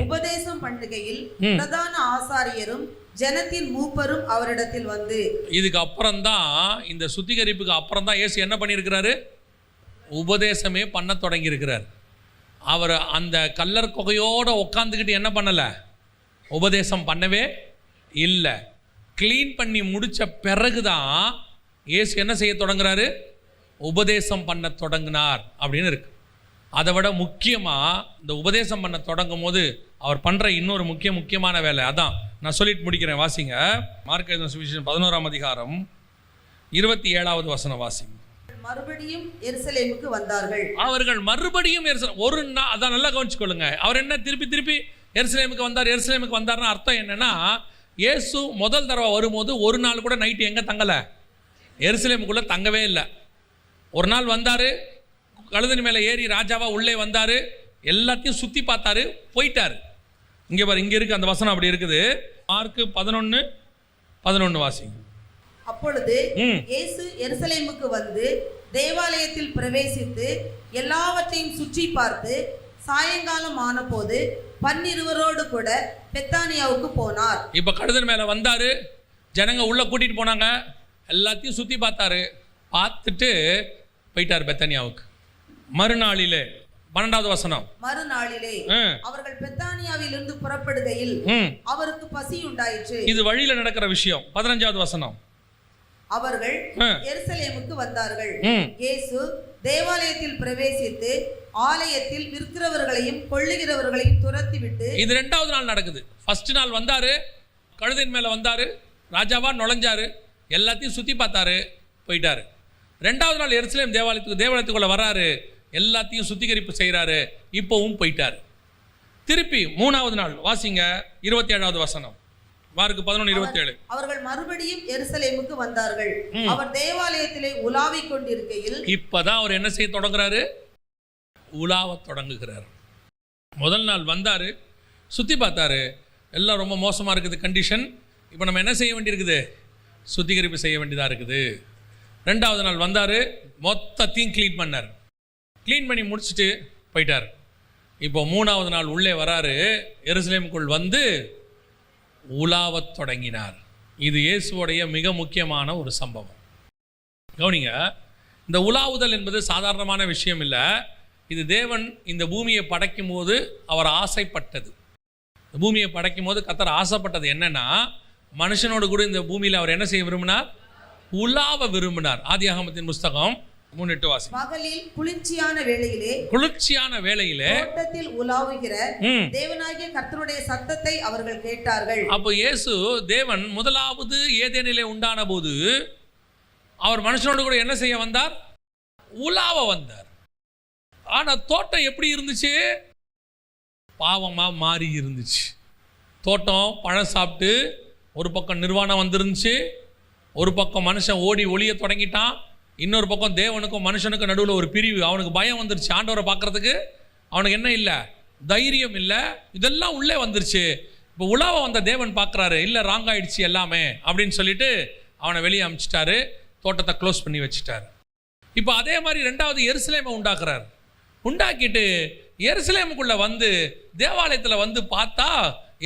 உபதேசம் பண்ணுகையில் பிரதான ஆசாரியரும் ஜனத்தின் மூப்பரும் அவரிடத்தில் வந்து. இதுக்கு அப்புறம் தான், இந்த சுத்திகரிப்புக்கு அப்புறம் தான் இயேசு என்ன பண்ணியிருக்கிறாரு? உபதேசமே பண்ண தொடங்கி இருக்கிறார். அவர் அந்த கல்லர் கொகையோடு உட்காந்துக்கிட்டு என்ன பண்ணலை? உபதேசம் பண்ணவே இல்லை. க்ளீன் பண்ணி முடித்த பிறகு தான் இயேசு என்ன செய்ய தொடங்குறாரு? உபதேசம் பண்ண தொடங்கினார் அப்படின்னு இருக்கு. அதை விட முக்கியமாக இந்த உபதேசம் பண்ண தொடங்கும் போது அவர் பண்ணுற இன்னொரு முக்கியமான வேலை, அதான் நான் சொல்லிட்டு முடிக்கிறேன். வாசிங்க மார்க் எழுதின சுவிசேஷம் 11ஆம் அதிகாரம் 27வது வசனம் வாசிங்க. மறுபடியும் எருசலேமுக்கு வந்தார்கள். அவர்கள் மறுபடியும் ஒரு நாள், அதான் நல்லா கவனிச்சுக்கொள்ளுங்க. அவர் என்ன திருப்பி எருசலேமுக்கு வந்தார்னா அர்த்தம் என்னன்னா, இயேசு முதல் தடவை வரும்போது ஒரு நாள் கூட நைட்டு எங்கே தங்கலை? எருசலேமுக்குள்ளே தங்கவே இல்லை. ஒரு நாள் வந்தார், கழுதன் மேலே ஏறி ராஜாவாக உள்ளே வந்தார், எல்லாத்தையும் சுற்றி பார்த்தாரு, போயிட்டார். இங்கே பாரு, இங்கே இருக்குது அந்த வசனம் அப்படி இருக்குது. மார்க்கு 11:11 வாசிங்க. அப்பொழுது இயேசு எருசலேமுக்கு வந்து தேவாலயத்தில் பிரவேசித்து எல்லாவற்றையும் சுற்றி பார்த்து சாயங்காலம் ஆனபோது 12 கூட பெத்தானியாவுக்கு போனார். இப்போ கழுதன் மேலே வந்தார், ஜனங்க உள்ளே கூட்டிகிட்டு போனாங்க, எல்லாத்தையும் சுற்றி பார்த்தாரு, பார்த்துட்டு போயிட்டார் பெத்தானியாவுக்கு. மறுநாளிலே 12வது வசனம், மறுநாளிலே அவர்கள் பெத்தானியாவிலிருந்து புறப்படுகையில் அவருக்கு பசி உண்டாயிற்று. இது வழியில நடக்கிற விஷயம். 15வது வசனம், அவர்கள் எருசலேமுக்கு வந்தார்கள். இயேசு தேவாலயத்தில் பிரவேசித்து ஆலயத்தில் விற்கிறவர்களையும் கொள்ளுகிறவர்களையும் துரத்திவிட்டு, இது 2வது நாள் நடக்குது. ஃபர்ஸ்ட் நாள் வந்தாரு, கழுதையின் மேல வந்தாரு, ராஜாவா நுழைஞ்சாரு, எல்லாத்தையும் சுத்தி பார்த்தாரு, போயிட்டாரு. 2வது நாள் எருசலேம் தேவாலயத்துக்குள்ள வர்றாரு, எல்லாத்தையும் சுத்திகரிப்பு செய்கிறாரு, இப்போவும் போயிட்டாரு. திருப்பி 3வது நாள் வாசிங்க, 27வது வசனம், மார்க்கு 11:27. அவர்கள் மறுபடியும் எருசலேமுக்கு வந்தார்கள். அவர் தேவாலயத்திலே உலாவிக் கொண்டிருக்கையில், இப்பதான் அவர் என்ன செய்ய தொடங்குறாரு? உலாவ தொடங்குகிறார். முதல் நாள் வந்தாரு, சுத்தி பார்த்தாரு, எல்லாம் ரொம்ப மோசமா இருக்குது கண்டிஷன். இப்போ நம்ம என்ன செய்ய வேண்டியிருக்குது? சுத்திகரிப்பு செய்ய வேண்டியதாக இருக்குது. 2வது நாள் வந்தாரு, மொத்தத்தையும் க்ளீன் பண்ணார். க்ளீன் பண்ணி முடிச்சுட்டு போயிட்டார். இப்போ 3வது நாள் உள்ளே வராரு, எருசலேமுக்குள் வந்து உலாவத் தொடங்கினார். இது இயேசுவோடைய மிக முக்கியமான ஒரு சம்பவம். கவனிங்க, இந்த உலாவுதல் என்பது சாதாரணமான விஷயம் இல்லை. இது தேவன் இந்த பூமியை படைக்கும் போது அவர் ஆசைப்பட்டது. பூமியை படைக்கும் போது கர்த்தர் ஆசைப்பட்டது என்னன்னா, மனுஷனோடு கூட இந்த பூமியில் அவர் என்ன செய்ய விரும்பினார்? உலாவ விரும்பினார். ஆதியாகமத்தின் புஸ்தகம் 3:8 வாசி. பகலில் குளிர்ச்சியான வேளையிலே தோட்டத்தில் உலாவுகிற தேவனாகிய கர்த்தருடைய சத்தத்தை அவர்கள் கேட்டார்கள். அப்போ இயேசு தேவன் முதலாவது ஏதேனிலே உண்டான போது அவர் மனுஷனோடு கூட என்ன செய்ய வந்தார்? உலாவ வந்தார். ஆனா தோட்டம் எப்படி இருந்துச்சு? பாவமா மாறி இருந்துச்சு. தோட்டம் பழம் சாப்பிட்டு ஒரு பக்கம் நிர்வாணம் வந்துருந்துச்சு, ஒரு பக்கம் மனுஷன் ஓடி ஒளிய தொடங்கிட்டான், இன்னொரு பக்கம் தேவனுக்கும் மனுஷனுக்கும் நடுவில் ஒரு பிரிவு. அவனுக்கு பயம் வந்துருச்சு, ஆண்டவரை பார்க்கறதுக்கு அவனுக்கு என்ன இல்லை? தைரியம் இல்லை. இதெல்லாம் உள்ளே வந்துருச்சு. இப்போ உலாவ வந்த தேவன் பார்க்குறாரு, இல்லை ராங் ஆயிடுச்சு எல்லாமே அப்படின்னு சொல்லிட்டு அவனை வெளியே அனுப்பிச்சிட்டாரு, தோட்டத்தை க்ளோஸ் பண்ணி வச்சுட்டாரு. இப்போ அதே மாதிரி 2வது எருசலேமை உண்டாக்கிட்டு எருசலேமுக்குள்ளே வந்து தேவாலயத்தில் வந்து பார்த்தா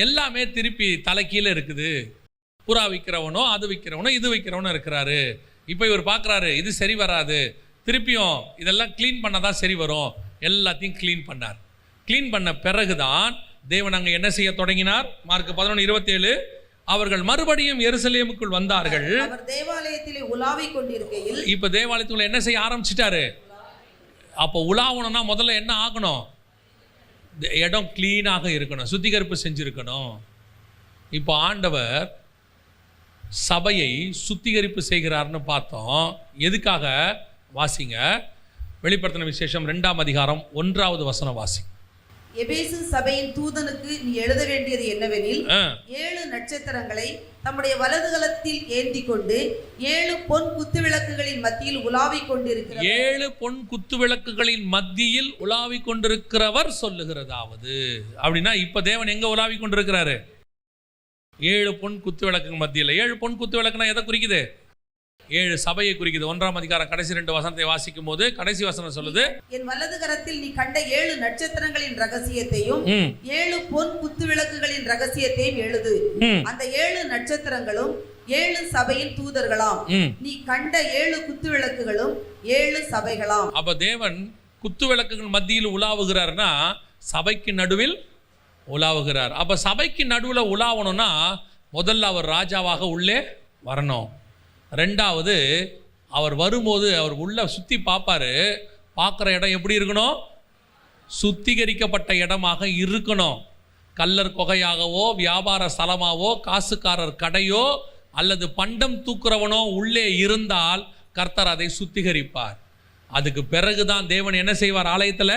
எல்லாமே திருப்பி தலைக்கீழே இருக்குது. புறா விற்கிறவனோ அது விற்கிறவனோ இது விற்கிறவனோ இருக்கிறாரு. இப்போ இவர் பார்க்குறாரு, இது சரி வராது, திருப்பியும் இதெல்லாம் க்ளீன் பண்ண தான் சரி வரும். எல்லாத்தையும் க்ளீன் பண்ணார். க்ளீன் பண்ண பிறகுதான் தேவன் அங்கே என்ன செய்ய தொடங்கினார்? மார்க்கு 11:27, அவர்கள் மறுபடியும் எருசலேமுக்குள் வந்தார்கள். அவர் தேவாலயத்திலே உலாவிக் கொண்டிருக்கையில், இப்போ தேவாலயத்துக்குள்ள என்ன செய்ய ஆரம்பிச்சிட்டாரு? அப்போ உலாவணும்னா முதல்ல என்ன ஆகணும்? இடம் க்ளீனாக இருக்கணும், சுத்திகரிப்பு செஞ்சுருக்கணும். இப்போ ஆண்டவர் சபையை சுத்திகரிப்பு செய்கிறார்னு பார்த்தோம். எதுக்காக? வாசிங்க, வெளிப்படுத்தின விசேஷம் 2ஆம் அதிகாரம் 1வது வசனம் வாசி. எபேசு சபையின் தூதனுக்கு நீ எழுத வேண்டியது என்னவெனில், 7 நட்சத்திரங்களை தம்முடைய வலதுகரத்தில் ஏந்தி கொண்டு 7 பொன் குத்துவிளக்குகளின் மத்தியில் உலாவிக் கொண்டிருக்கிறார். 7 பொன் குத்துவிளக்குகளின் மத்தியில் உலாவிக் கொண்டிருக்கிறவர் சொல்லுகிறதாவது. அப்படின்னா இப்ப தேவன் எங்க உலாவிக் கொண்டிருக்கிறாரு? 7 பொன் குத்து விளக்கு மத்தியில். 7 பொன் குத்து விளக்குனா எதை குறிக்குது? 7 சபையை குறிக்குது. 1ஆம் அதிகாரம் கடைசி 2 வசனத்தை வாசிக்கும் போது கடைசி வசனம் சொல்லுது, என் வலது கரத்தில் நீ கண்ட 7 நட்சத்திரங்களின் ரகசியத்தையும் 7 பொன் குத்து விளக்குகளின் ரகசியத்தையும் எழுது. அந்த 7 நட்சத்திரங்களும் 7 சபையின் தூதர்களாம். நீ கண்ட 7 குத்து விளக்குகளும் 7 சபைகளாம். அப்ப தேவன் குத்து விளக்குகள் மத்தியில் உலாவுகிறார்னா சபைக்கு நடுவில் உலாவுகிறார். அப்ப சபைக்கு நடுவில் உலாவணும்னா முதல்ல அவர் ராஜாவாக உள்ளே வரணும். 2வது அவர் வரும்போது அவர் உள்ள சுற்றி பார்ப்பாரு. பார்க்குற இடம் எப்படி இருக்கணும்? சுத்திகரிக்கப்பட்ட இடமாக இருக்கணும். கல்லர் கொகையாகவோ வியாபார ஸ்தலமாவோ காசுக்காரர் கடையோ அல்லது பண்டம் தூக்குறவனோ உள்ளே இருந்தால் கர்த்தர் அதை சுத்திகரிப்பார். அதுக்கு பிறகுதான் தேவன் என்ன செய்வார்? ஆலயத்தில்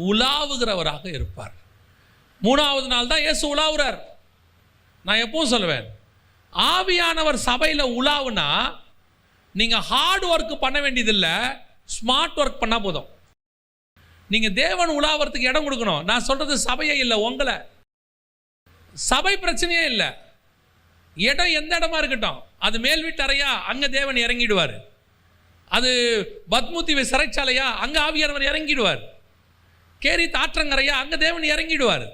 உலாவுகிறவராக இருப்பார். 3வது நாள் தான் இயேசு உலாவுறார். நான் எப்பவும் சொல்லுவேன், ஆவியானவர் சபையில் உலாவுனா நீங்கள் ஹார்ட் ஒர்க் பண்ண வேண்டியதில்லை, ஸ்மார்ட் ஒர்க் பண்ணால் போதும். நீங்கள் தேவன் உலாவறதுக்கு இடம் கொடுக்கணும். நான் சொல்கிறது சபையை இல்லை, உங்களை. சபை பிரச்சனையே இல்லை. இடம் எந்த இடமா இருக்கட்டும், அது மேல் வீட்டு அறையா, அங்கே தேவன் இறங்கிடுவார். அது பத்மூத்தி சிறைச்சாலையா, அங்கே ஆவியானவர் இறங்கிடுவார். கேரி ஆற்றங்கரையா, அங்கே தேவன் இறங்கிடுவார்.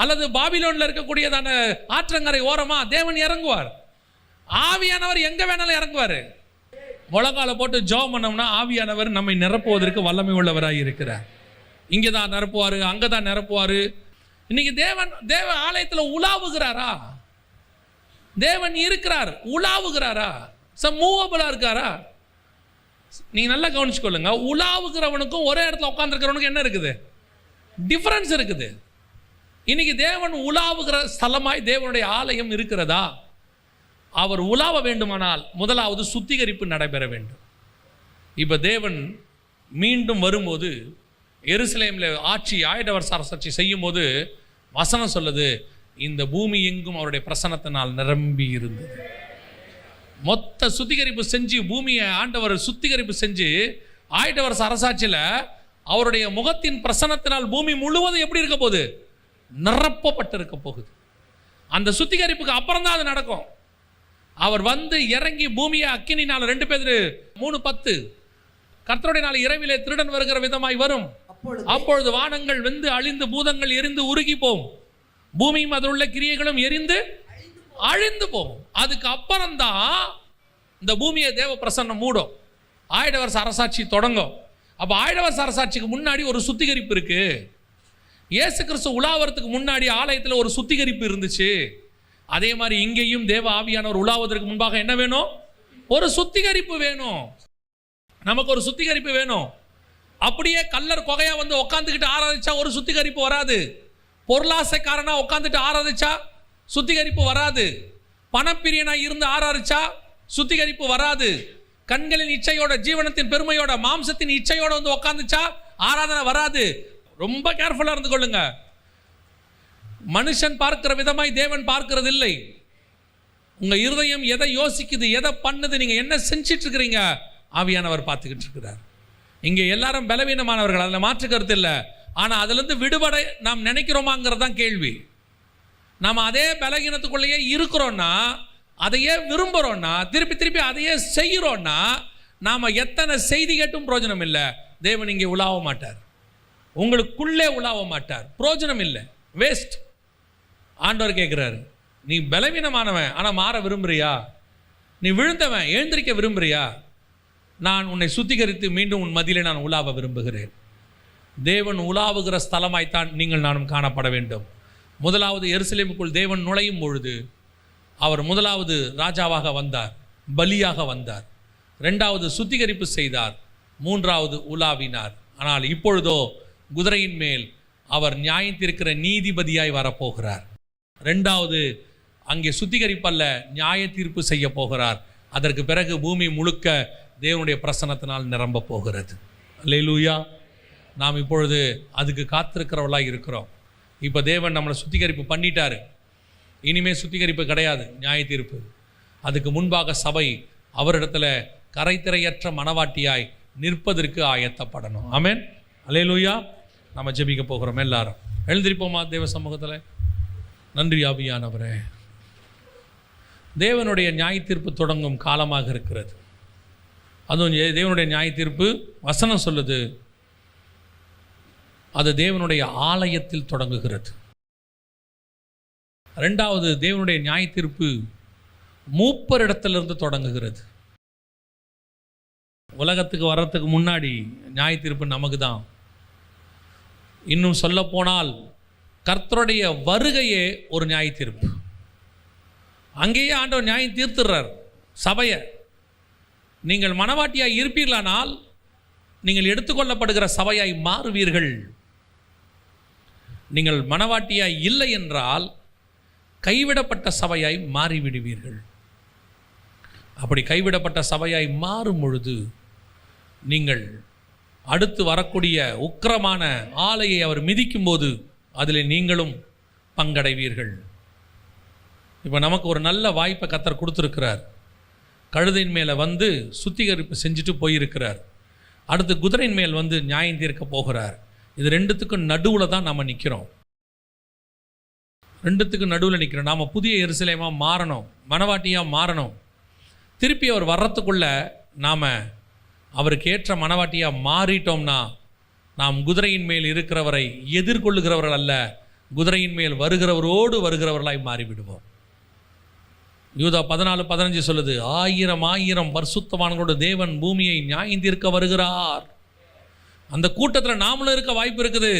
அல்லது பாபிலோனில் இருக்கக்கூடியதான ஆற்றங்கரை ஓரமா தேவன் இறங்குவார். ஆவியானவர் எங்கே வேணாலும் இறங்குவார். முழங்கால போட்டு ஜெபம் பண்ணோம்னா ஆவியானவர் நம்மை நிரப்புவதற்கு வல்லமை உள்ளவராக இருக்கிறார். இங்கே தான் நிரப்புவார், அங்கே தான் நிரப்புவார். இன்னைக்கு தேவ ஆலயத்தில் உலாவுகிறாரா? தேவன் இருக்கிறார், உலாவுகிறாரா? மூவபிளா இருக்காரா? நீங்க நல்லா கவனிச்சுக்கொள்ளுங்க. உலாவுகிறவனுக்கும் ஒரே இடத்துல உட்கார்ந்துருக்கிறவனுக்கும் என்ன இருக்குது? டிஃபரன்ஸ் இருக்குது. இன்னைக்கு தேவன் உலாவுகிற ஸ்தலமாய் தேவனுடைய ஆலயம் இருக்கிறதா? அவர் உலாவ வேண்டுமானால் முதலாவது சுத்திகரிப்பு நடைபெற வேண்டும். இப்போ தேவன் மீண்டும் வரும்போது எருசலேமில் ஆயிடவர் அரசாட்சி செய்யும் போது வசனம் சொல்லுது, இந்த பூமி எங்கும் அவருடைய பிரசன்னத்தினால் நிரம்பி இருந்தது. மொத்த சுத்திகரிப்பு செஞ்சு பூமியை ஆண்டவர் சுத்திகரிப்பு செஞ்சு ஆயிடவர் அரசாட்சியில் அவருடைய முகத்தின் பிரசன்னத்தினால் பூமி முழுவதும் எப்படி இருக்க போகுது? நிரப்பப்பட்டு இருக்க போகுது. அந்த சுத்திகரிப்புக்கு அப்புறம் தான் அது நடக்கும். அவர் வந்து இறங்கி பூமியை அக்கினினால் 2 பேதுரு 3:10 கர்த்தருடைய நாள் இரவிலே திருடன் வருகிற விதமாய் வரும். அப்பொழுது வானங்கள் வெந்து அழிந்து பூதங்கள் எரிந்து உருகி போகும், பூமியும் அதில் உள்ள கிரியைகளும் எரிந்து அழிந்து போகும். அதுக்கு அப்புறம்தான் இந்த பூமியை தேவ பிரசன்னம் மூடும், ஆயிடவர் அரசாட்சி தொடங்கும். அப்போ ஆயிடவர் அரசாட்சிக்கு முன்னாடி ஒரு சுத்திகரிப்பு இருக்கு. இயேசு கிறிஸ்து உலாவறதுக்கு முன்னாடி ஆலயத்தில் ஒரு சுத்திகரிப்பு இருந்துச்சு. அதே மாதிரி இங்கேயும் தேவ ஆவியானவர் உலாவதற்கு முன்பாக என்ன வேணும்? ஒரு சுத்திகரிப்பு வேணும். நமக்கு ஒரு சுத்திகரிப்பு வேணும். அப்படியே கல்லர் கொகையா வந்து உட்காந்துக்கிட்டு ஆராதிச்சா ஒரு சுத்திகரிப்பு வராது. பொருளாசைக்காரனா உட்காந்துட்டு ஆராதிச்சா சுத்திகரிப்பு வராது. பணப்பிரியனா இருந்து ஆராதிச்சா சுத்திகரிப்பு வராது. கண்களின் இச்சையோட, ஜீவனத்தின் பெருமையோட, மாம்சத்தின் இச்சையோட வந்து உட்காந்துச்சா ஆராதனை வராது. ரொம்ப கேர்ஃபுல்லா இருந்து கொள்ளுங்க. மனுஷன் பார்க்கிற விதமாய் தேவன் பார்க்கிறது இல்லை. உங்க இருதயம் எதை யோசிக்குது, எதை பண்ணுது, நீங்க என்ன செஞ்சிட்டு இருக்கிறீங்க, ஆவியானவர் பார்த்துக்கிட்டு இருக்கிறார். இங்கே எல்லாரும் பலவீனமானவர்கள், அதில் மாற்று கருத்து இல்லை. ஆனால் அதிலிருந்து விடுபட நாம் நினைக்கிறோமாங்கிறது தான் கேள்வி. நாம் அதே பலவீனத்துக்குள்ளேயே இருக்கிறோன்னா, அதையே விரும்புகிறோன்னா, திருப்பி திருப்பி அதையே செய்கிறோன்னா, நாம் எத்தனை செய்தி கேட்டும் பிரயோஜனம் இல்லை. தேவன் இங்கே உலாவ மாட்டார், உங்களுக்குள்ளே உலாவ மாட்டார். பிரயோஜனம் இல்லை, வேஸ்ட். ஆண்டவர் கேட்குறாரு, நீ பலவீனமானவன் ஆனால் மாற விரும்புறியா? நீ விழுந்தவன் எழுந்திருக்க விரும்புறியா? நான் உன்னை சுத்திகரித்து மீண்டும் உன் மத்தியிலே நான் உலாவ விரும்புகிறேன். தேவன் உலாவுகிற ஸ்தலமாய்த்தான் நீங்கள் நானும் காணப்பட வேண்டும். முதலாவது எருசலேமுக்குள் தேவன் நுழையும் பொழுது அவர் முதலாவது ராஜாவாக வந்தார், பலியாக வந்தார். 2வது சுத்திகரிப்பு செய்தார், 3வது உலாவினார். ஆனால் இப்பொழுதோ குதிரையின் மேல் அவர் நியாயத்திருக்கிற நீதிபதியாய் வரப்போகிறார். 2வது அங்கே சுத்திகரிப்பல்ல, நியாய தீர்ப்பு செய்ய போகிறார். அதற்கு பிறகு பூமி முழுக்க தேவனுடைய பிரசன்னத்தினால் நிரம்ப போகிறது. அல்லேலூயா. நாம் இப்பொழுது அதுக்கு காத்திருக்கிறவர்களாக இருக்கிறோம். இப்போ தேவன் நம்மளை சுத்திகரிப்பு பண்ணிட்டாரு. இனிமேல் சுத்திகரிப்பு கிடையாது, நியாய தீர்ப்பு. அதுக்கு முன்பாக சபை அவரிடத்துல கரைத்திரையற்ற மனவாட்டியாய் நிற்பதற்கு ஆயத்தப்படணும். ஆமென். அல்லேலூயா. நம்ம ஜெபிக்க போகிறோம். எல்லாரும் எழுந்திருப்போமா தேவ சமூகத்தில். நன்றி ஆவியானவரே. தேவனுடைய நியாய தீர்ப்பு தொடங்கும் காலமாக இருக்கிறது. அதுவும் தேவனுடைய நியாய தீர்ப்பு வசனம் சொல்லுது, அது தேவனுடைய ஆலயத்தில் தொடங்குகிறது. 2வது தேவனுடைய நியாய தீர்ப்பு மூப்பரிடத்திலிருந்து தொடங்குகிறது. உலகத்துக்கு வர்றதுக்கு முன்னாடி நியாய தீர்ப்பு நமக்கு தான். இன்னும் சொல்ல போனால் கர்த்தருடைய வருகையே ஒரு நியாய தீர்ப்பு. அங்கேயே ஆண்டவர் நியாயம் தீர்த்துறார் சபையை. நீங்கள் மனவாட்டியாய் இருப்பீர்களானால் நீங்கள் எடுத்துக்கொள்ளப்படுகிற சபையாய் மாறுவீர்கள். நீங்கள் மனவாட்டியாய் இல்லை என்றால் கைவிடப்பட்ட சபையாய் மாறிவிடுவீர்கள். அப்படி கைவிடப்பட்ட சபையாய் மாறும் பொழுது நீங்கள் அடுத்து வரக்கூடிய உக்கிரமான ஆலையை அவர் மிதிக்கும் போது அதில் நீங்களும் பங்கடைவீர்கள். இப்போ நமக்கு ஒரு நல்ல வாய்ப்பை கர்த்தர் கொடுத்துருக்கிறார். கழுதையின் மேலே வந்து சுத்திகரிப்பு செஞ்சுட்டு போயிருக்கிறார். அடுத்து குதிரையின் மேல் வந்து நியாயம் தீர்க்க போகிறார். இது 2த்துக்கும் நடுவில் தான் நம்ம நிற்கிறோம். ரெண்டுத்துக்கு நடுவில் நிற்கிறோம். நாம் புதிய எருசலேமாக மாறணும், மனவாட்டியாக மாறணும். திருப்பி அவர் வர்றதுக்குள்ள நாம் அவருக்கு ஏற்ற மனவாட்டியாக மாறிட்டோம்னா நாம் குதிரையின் மேல் இருக்கிறவரை எதிர்கொள்ளுகிறவர்கள் அல்ல, குதிரையின் மேல் வருகிறவரோடு வருகிறவர்களாய் மாறிவிடுவோம். யூதா 14:15 சொல்லுது, 1000 பரிசுத்தவான்களோட தேவன் பூமியை நியாயந்தீர்க்க வருகிறார். அந்த கூட்டத்தில் நாமளும் இருக்க வாய்ப்பு இருக்குது.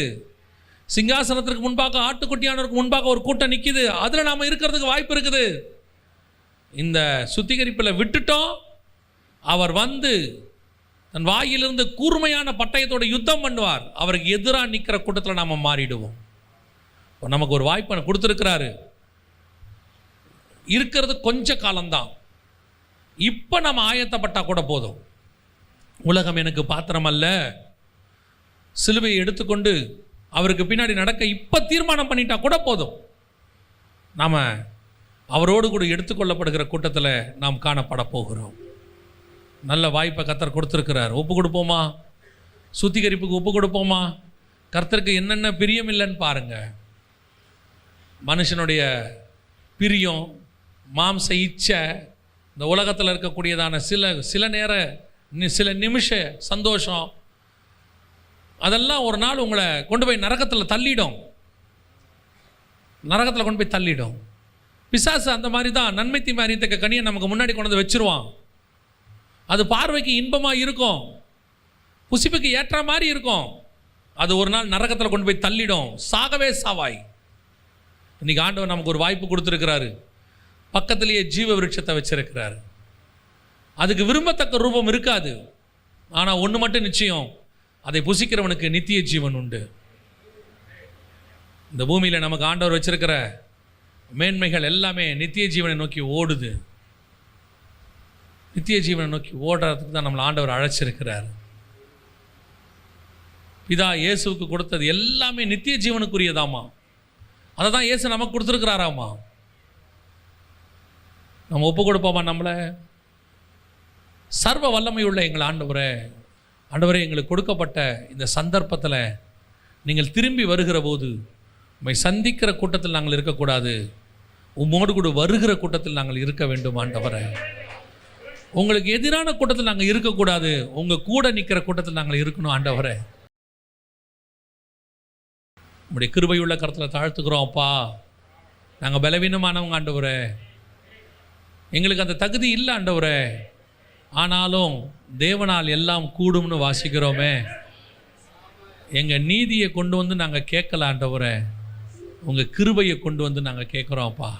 சிங்காசனத்திற்கு முன்பாக, ஆட்டுக்குட்டியானவருக்கு முன்பாக ஒரு கூட்டம் நிற்கிது, அதில் நாம் இருக்கிறதுக்கு வாய்ப்பு இருக்குது. இந்த சுத்திகரிப்பில் விட்டுட்டோம், அவர் வந்து தன் வாயிலிருந்து கூர்மையான பட்டயத்தோட யுத்தம் பண்ணுவார். அவருக்கு எதிராக நிற்கிற கூட்டத்தில் நாம் மாறிடுவோம். நமக்கு ஒரு வாய்ப்பை கொடுத்துருக்கிறாரு. இருக்கிறது கொஞ்ச காலம்தான். இப்போ நம்ம ஆயத்தப்பட்டால் கூட போதும். உலகம் எனக்கு பாத்திரம் அல்ல, சிலுவையை எடுத்துக்கொண்டு அவருக்கு பின்னாடி நடக்க இப்போ தீர்மானம் பண்ணிட்டா கூட போதும். நாம் அவரோடு கூட எடுத்துக்கொள்ளப்படுகிற கூட்டத்தில் நாம் காணப்பட போகிறோம். நல்ல வாய்ப்பை கர்த்தர் கொடுத்துருக்கிறார். ஒப்பு கொடுப்போமா? சுத்திகரிப்புக்கு ஒப்பு கொடுப்போமா? கர்த்தருக்கு என்னென்ன பிரியம் இல்லைன்னு பாருங்கள். மனுஷனுடைய பிரியம், மாம்ச இச்சை, இந்த உலகத்தில் இருக்கக்கூடியதான சில நேர சில நிமிஷ சந்தோஷம், அதெல்லாம் ஒரு நாள் உங்களை கொண்டு போய் நரகத்தில் தள்ளிடும். நரகத்தில் கொண்டு போய் தள்ளிடும். பிசாசு அந்த மாதிரி தான். நன்மை தீமை அறியத்தக்க கனியை நமக்கு முன்னாடி கொண்டு வந்து வச்சிருவான். அது பார்வைக்கு இன்பமாக இருக்கும், புசிப்புக்கு ஏற்ற மாதிரி இருக்கும். அது ஒரு நாள் நரகத்தில் கொண்டு போய் தள்ளிடும். சாகவே சாவாய். இன்னைக்கு ஆண்டவர் நமக்கு ஒரு வாய்ப்பு கொடுத்துருக்கிறாரு. பக்கத்திலேயே ஜீவ விருட்சத்தை வச்சிருக்கிறாரு. அதுக்கு விரும்பத்தக்க ரூபம் இருக்காது. ஆனால் ஒன்று மட்டும் நிச்சயம், அதை புசிக்கிறவனுக்கு நித்திய ஜீவன் உண்டு. இந்த பூமியில் நமக்கு ஆண்டவர் வச்சிருக்கிற மேன்மைகள் எல்லாமே நித்திய ஜீவனை நோக்கி ஓடுது. நித்திய ஜீவனை நோக்கி ஓடுறதுக்கு தான் நம்மளை ஆண்டவர் அழைச்சிருக்கிறார். பிதா இயேசுவுக்கு கொடுத்தது எல்லாமே நித்திய ஜீவனுக்குரியதாமா. அதை தான் இயேசு நமக்கு கொடுத்துருக்கிறாராமா. நம்ம ஒப்பு கொடுப்போமா? நம்மளை சர்வ வல்லமையுள்ள எங்கள் ஆண்டவரே, ஆண்டவரே, எங்களுக்கு கொடுக்கப்பட்ட இந்த சந்தர்ப்பத்தில் நீங்கள் திரும்பி வருகிற போது உம்மை சந்திக்கிற கூட்டத்தில் நாங்கள் இருக்கக்கூடாது, உம்மோடு கூட வருகிற கூட்டத்தில் நாங்கள் இருக்க வேண்டும் ஆண்டவரே. உங்களுக்கு எதிரான கூட்டத்தில் நாங்கள் இருக்கக்கூடாது, உங்கள் கூட நிற்கிற கூட்டத்தில் நாங்கள் இருக்கணும் ஆண்டவரே. உங்களுடைய கிருபையுள்ள கருத்தில் தாழ்த்துக்கிறோம் அப்பா. நாங்கள் பலவீனமானவங்க ஆண்டவரே, எங்களுக்கு அந்த தகுதி இல்லை ஆண்டவரே. ஆனாலும் தேவனால் எல்லாம் கூடும்னு வாசிக்கிறோமே. எங்கள் நீதியை கொண்டு வந்து நாங்கள் கேட்கல ஆண்டவரே, உங்கள் கிருபையை கொண்டு வந்து நாங்கள் கேட்குறோம்ப்பா.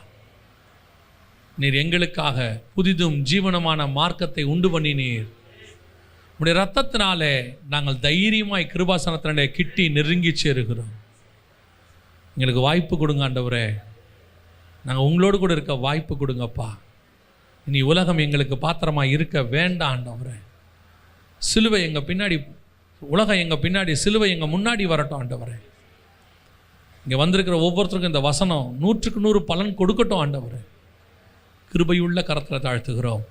நீர் எங்களுக்காக புதிதும் ஜீவனமான மார்க்கத்தை உண்டு பண்ணினீர். உடைய ரத்தத்தினாலே நாங்கள் தைரியமாய் கிருபாசனத்தினுடைய கிட்டி நெருங்கி சேருகிறோம். எங்களுக்கு வாய்ப்பு கொடுங்க ஆண்டவரே. நாங்கள் உங்களோடு கூட இருக்க வாய்ப்பு கொடுங்கப்பா. இனி உலகம் எங்களுக்கு பாத்திரமாக இருக்க வேண்டாம் ஆண்டவரே. சிலுவை எங்கள் பின்னாடி, உலகம் எங்கள் பின்னாடி, சிலுவை எங்கள் முன்னாடி வரட்டும் ஆண்டவரே. இங்கே வந்திருக்கிற ஒவ்வொருத்தருக்கும் இந்த வசனம் 100க்கு 100 பலன் கொடுக்கட்டும் ஆண்டவரே. கிருபையுள்ள கரத்தில் தாழ்த்துகிறோம்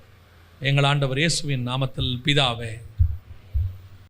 எங்கள் ஆண்டவர் இயேசுவின் நாமத்தில் பிதாவே.